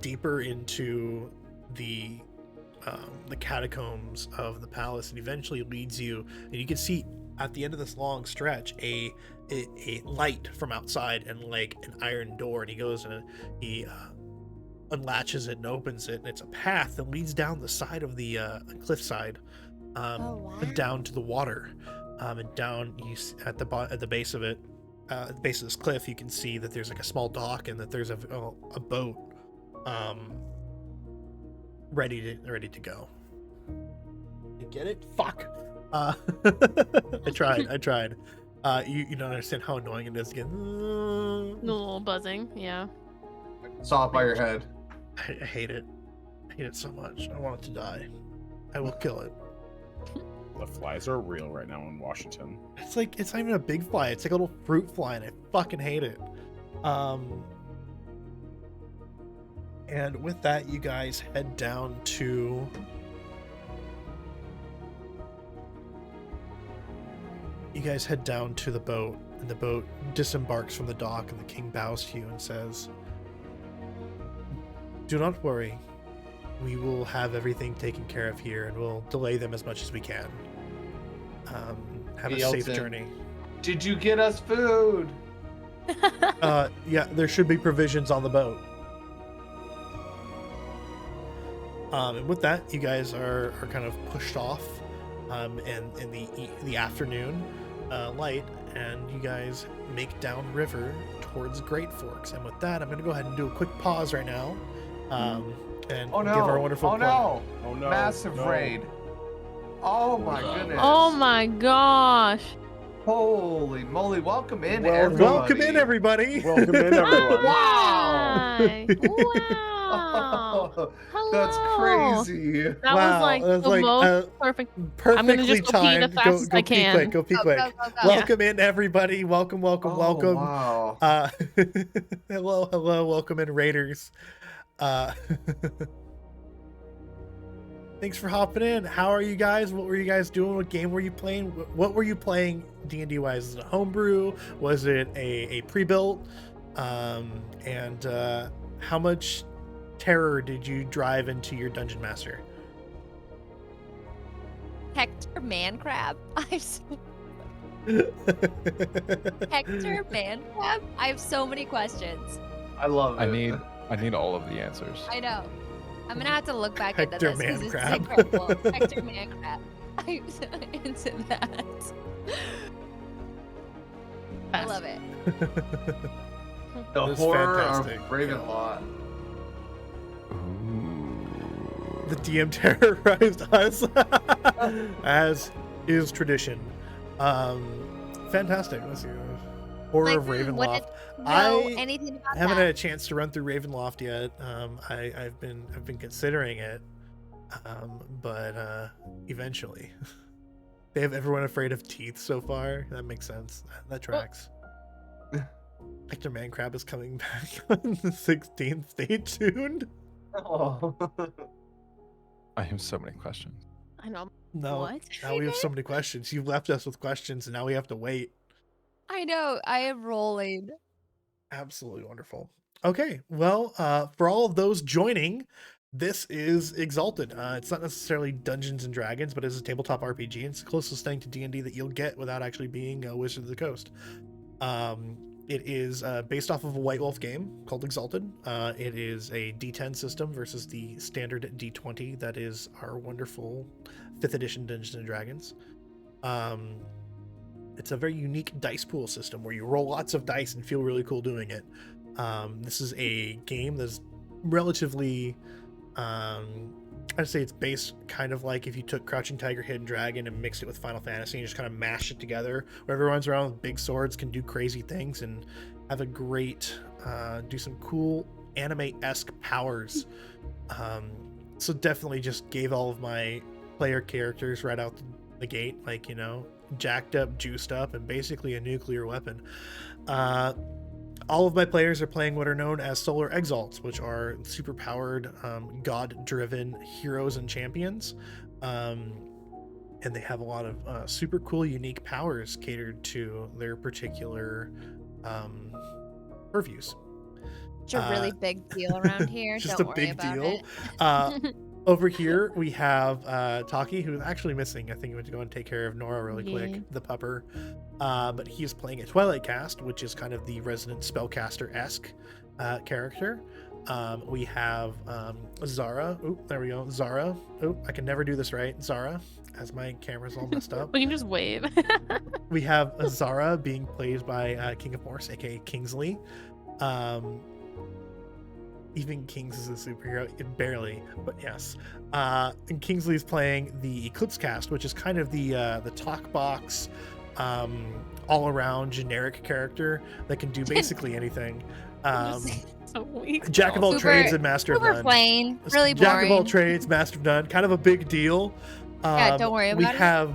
deeper into the catacombs of the palace, and eventually leads you, and you can see at the end of this long stretch a light from outside and like an iron door, and he goes and he unlatches it and opens it, and it's a path that leads down the side of the cliffside, wow. down to the water, and down at the base of it, at the base of this cliff, you can see that there's like a small dock, and that there's a boat ready to go. You get it? Fuck. I tried. You don't understand how annoying it is to get The little buzzing, yeah. Saw it by your head. I hate it. I hate it so much. I want it to die. I will kill it. The flies are real right now in Washington. It's like, it's not even a big fly. It's like a little fruit fly, and I fucking hate it. And with that, you guys head down to the boat, and the boat disembarks from the dock, and the king bows to you and says, do not worry. We will have everything taken care of here, and we'll delay them as much as we can. Have a safe Exalted. journey. Did you get us food? Yeah, there should be provisions on the boat. And with that, you guys are kind of pushed off in the afternoon light, and you guys make downriver towards Great Forks. And with that, I'm going to go ahead and do a quick pause right now, and Oh no! give our wonderful Oh plan. no! Oh no! Massive no. raid! Oh my goodness! Oh my gosh. Holy moly! Welcome in, Well, everybody. Welcome in, everybody. Welcome in, everyone. Wow! Hi. Wow. That's Hello. crazy. That Wow, was like that was the like, most perfect. Perfectly just go pee the timed. fastest go I can. Pee quick. Go pee Go, quick. go, go, go. Welcome in, everybody. Welcome. Oh, Welcome. Wow. Hello. Welcome in, Raiders. Thanks for hopping in. How are you guys? What were you guys doing? What game were you playing? What were you playing D&D wise? Was it a homebrew? Was it a pre-built? And how much terror did you drive into your dungeon master? Hector Man Crab. Hector Man Crab. I have so many questions. I love it. I need all of the answers. I know. I'm gonna have to look back into Hector this Man because it's Crab. incredible. Hector Man Crab. I'm so into that. I love it. The That's horror fantastic. of Ravenloft. The DM terrorized us, as is tradition. Fantastic. Let's see. Horror of Like, what Ravenloft. did know I anything about haven't that? had a chance to run through Ravenloft yet. I've been considering it, but eventually. They have everyone afraid of teeth so far. That makes sense. That tracks. Hector Man Crab is coming back on the 16th. Stay tuned. Oh. I have so many questions. I know. No, What? now we have so many questions. You've left us with questions, and now we have to wait. I know. I am rolling. Absolutely wonderful. Okay, well, for all of those joining, this is Exalted. It's not necessarily Dungeons and Dragons, but it's a tabletop RPG. It's the closest thing to D&D that you'll get without actually being a Wizard of the Coast. It is based off of a White Wolf game called Exalted. It is a D10 system versus the standard D20 that is our wonderful 5th edition Dungeons and Dragons. It's a very unique dice pool system where you roll lots of dice and feel really cool doing it. This is a game that's relatively, I'd say it's based kind of like if you took Crouching Tiger, Hidden Dragon and mixed it with Final Fantasy and just kind of mashed it together, where everyone's around with big swords, can do crazy things, and have a great, do some cool anime-esque powers. So definitely just gave all of my player characters right out the gate, like, you know, jacked up, juiced up, and basically a nuclear weapon. All of my players are playing what are known as Solar Exalts, which are super powered, god-driven heroes and champions. And they have a lot of super cool, unique powers catered to their particular purviews. It's a really big deal around here. Just Don't a worry big about deal. it. Over here, we have Taki, who's actually missing. I think he went to go and take care of Nora really Yeah. quick, the pupper. But he's playing a Twilight Cast, which is kind of the resident spellcaster-esque character. We have Zara. Oh, there we go. Zara. Oh, I can never do this right. Zara, as my camera's all messed up. We can just wave. We have Zara being played by King of Morse, aka Kingsley. Even Kings is a superhero, barely, but yes. And Kingsley's playing the Eclipse Cast, which is kind of the talk box, all around generic character that can do basically anything. So weak. Jack of all Super- trades and master of Super none. plain. Really boring. Jack of all trades, master of none. Kind of a big deal. Yeah, don't worry we about it. have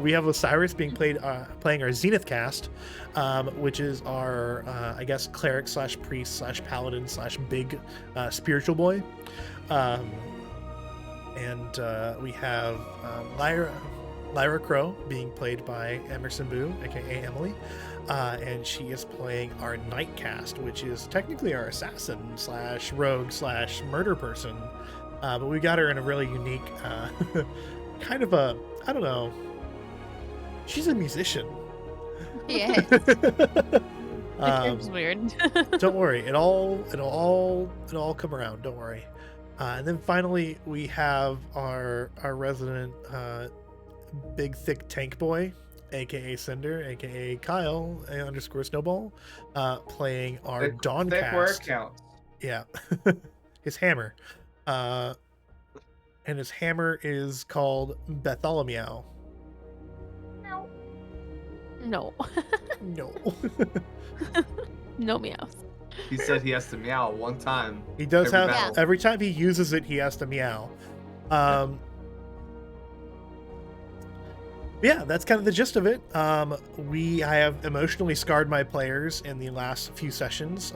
we have Osiris being playing our Zenith Cast, which is our I guess cleric / priest / paladin / big spiritual boy, and we have Lyra Crow being played by Emerson Boo, aka Emily, and she is playing our Night Cast, which is technically our assassin / rogue / murder person, but we got her in a really unique kind of a, I don't know, she's a musician. Yeah. The game's weird. Don't worry, it'll all come around, don't worry. And then finally we have our resident big thick tank boy, aka Cinder, aka Kyle _ Snowball, playing our Dawn Thick where it Cast. counts. Yeah. His hammer. And his hammer is called Bartholomew. No. No. No meows. He said he has to meow one time. He does Every have battle. every time he uses it, he has to meow. Yeah, that's kind of the gist of it. I have emotionally scarred my players in the last few sessions.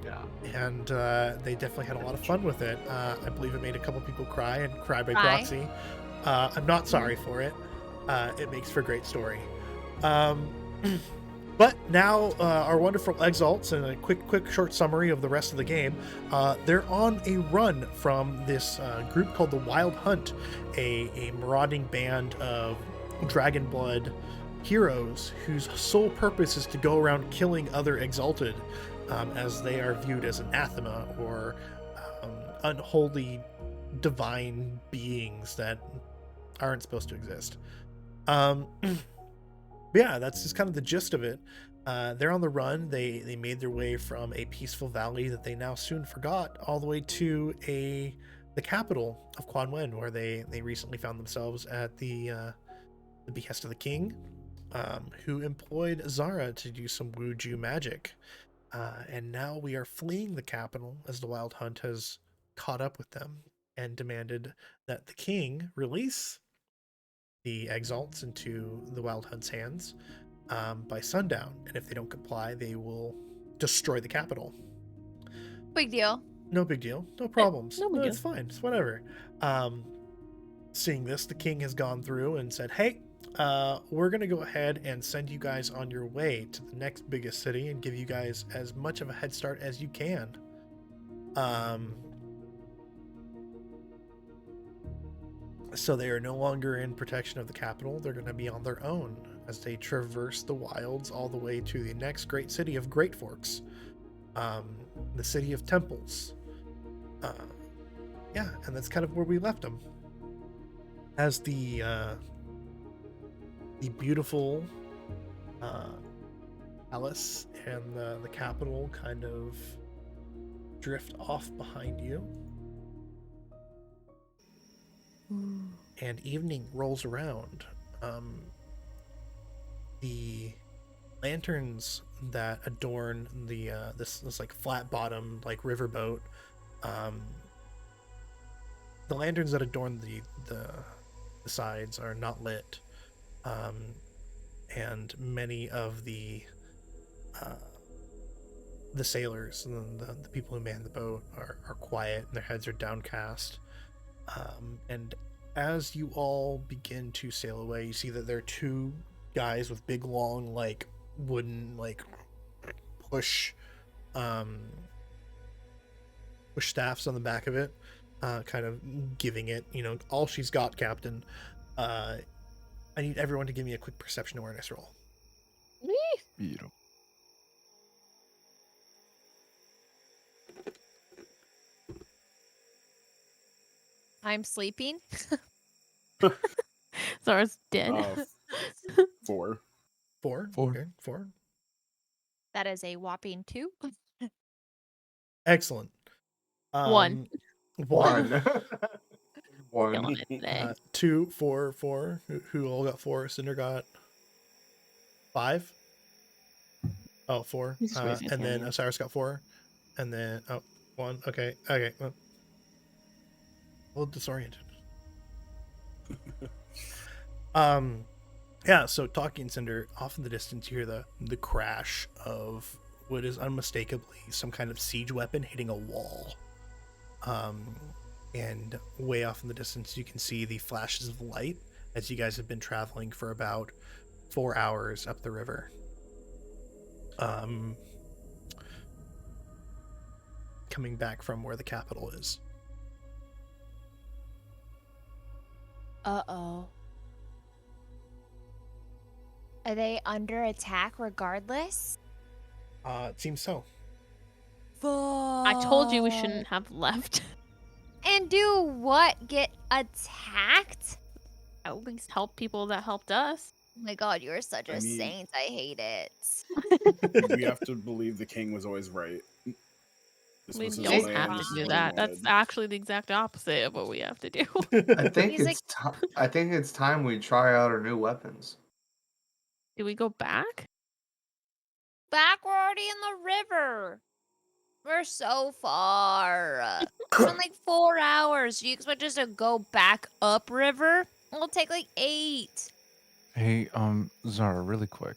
Yeah. And they definitely had a lot of fun with it. I believe it made a couple people cry and cry by Cry. proxy. I'm not sorry for it. It makes for a great story. But now, our wonderful Exalts, and a quick short summary of the rest of the game. They're on a run from this group called the Wild Hunt, a marauding band of dragon blood heroes whose sole purpose is to go around killing other Exalted, as they are viewed as anathema or unholy divine beings that aren't supposed to exist. Yeah, that's just kind of the gist of it. They're on the run. They made their way from a peaceful valley that they now soon forgot all the way to the capital of Quan Wen, where they recently found themselves at the behest of the king, who employed Zara to do some Wuju magic. And now we are fleeing the capital as the Wild Hunt has caught up with them and demanded that the king release the Exalts into the Wild Hunt's hands by sundown, and if they don't comply, they will destroy the capital. Big deal. No big deal, no problems. no big It's deal. fine. It's whatever. Seeing this, the king has gone through and said, "Hey, we're gonna go ahead and send you guys on your way to the next biggest city and give you guys as much of a head start as you can." So they are no longer in protection of the capital. They're going to be on their own as they traverse the wilds all the way to the next great city of Great Forks, the city of temples. Yeah, and that's kind of where we left them. As the beautiful palace and the capital kind of drift off behind you. And evening rolls around. The lanterns that adorn the this like flat bottom like riverboat, the lanterns that adorn the sides are not lit, and many of the sailors and the people who man the boat are quiet and their heads are downcast. And as you all begin to sail away, you see that there are two guys with big long like wooden like push staffs on the back of it, kind of giving it, all she's got, Captain. I need everyone to give me a quick perception awareness roll. Beautiful. I'm sleeping. Zara's dead. 4. 4. Four. Okay, 4. That is a whopping 2. Excellent. One. One. One. Killing it today. 2, 4, 4. Who all got 4? Cinder got 5. Oh, 4. He's just raising his And then hand. Osiris got 4. And then 1. Okay. Well, a little disoriented. Yeah, so talking Cinder, off in the distance you hear the crash of what is unmistakably some kind of siege weapon hitting a wall. And way off in the distance you can see the flashes of light as you guys have been traveling for about 4 hours up the river. Coming back from where the capital is. Uh-oh. Are they under attack regardless? It seems so. I told you we shouldn't have left. And do what? Get attacked? At least help people that helped us. Oh my god, you're such a I mean- saint. I hate it. We have to believe the king was always right. This We was his don't plan, have to this is do what he that. That's wanted. actually the exact opposite of what we have to do. I think He's like- I think it's time we try out our new weapons. Do we go back? Back, we're already in the river. We're so far. It's been like 4 hours. You expect us to go back upriver? It'll take like 8. Hey, Zara, really quick.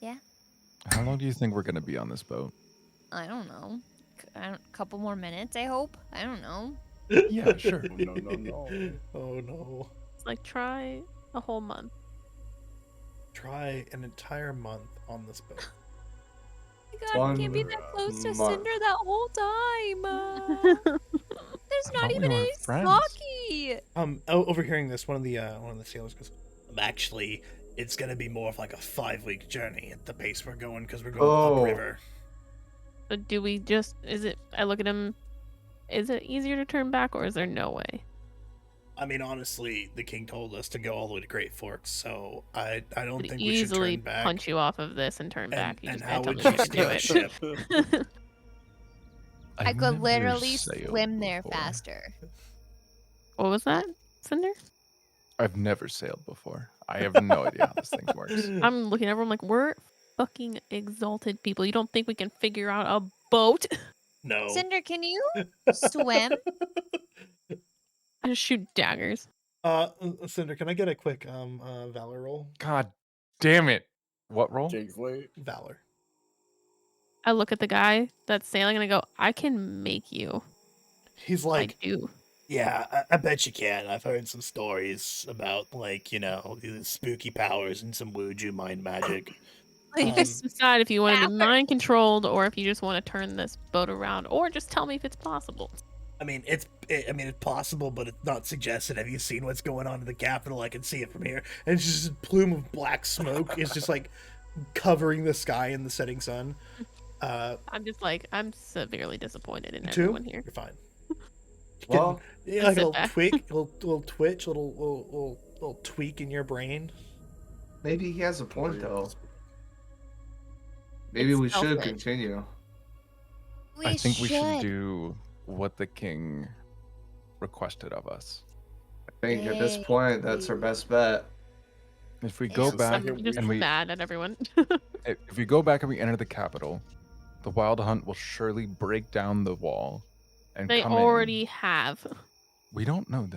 Yeah? How long do you think we're gonna be on this boat? I don't know. A couple more minutes, I hope. I don't know. Yeah, sure. No. Oh no. It's like try a whole month. try an entire month on this boat. Oh my God, we can't be that close to month. Cinder that whole time. There's I not thought even we were any friends. sake. Overhearing this, one of the sailors goes, "Actually, it's gonna be more of like a 5-week journey at the pace we're going because we're going Oh. upriver." But do we just? Is it? I look at him. Is it easier to turn back, or is there no way? I mean, honestly, the king told us to go all the way to Great Forks, so I don't Could think we should easily turn back. punch you off of this and turn back. You And just how can't would tell you me steer how the to ship? do it. I I've could never literally sailed swim there before. faster. What was that, Cinder? I've never sailed before. I have no idea how this thing works. I'm looking at everyone like we're fucking exalted people. You don't think we can figure out a boat? No. Cinder, can you swim? I just shoot daggers. Cinder, can I get a quick valor roll? God damn it. What roll? Jigsley. Valor. I look at the guy that's sailing and I go, I can make you. He's I like, do. yeah, I bet you can. I've heard some stories about, like, these spooky powers and some wuju mind magic. You just decide if you want to be Power. mind controlled or if you just want to turn this boat around, or just tell me if it's possible. I mean, it's possible, but it's not suggested. Have you seen what's going on in the capital? I can see it from here. And it's just a plume of black smoke. It's just like covering the sky in the setting sun. I'm just like, I'm severely disappointed in Two? everyone here. You're fine. Well, Yeah, like a sit little back. tweak, little twitch, little tweak in your brain. maybe he has a point though. Maybe It's we should selfish. continue. I think we should do what the king requested of us. I think at this point, that's our best bet. If we go Yeah. back I'm just and we mad at everyone. if we go back and we enter the capital, the wild hunt will surely break down the wall and They come already in. have. We don't know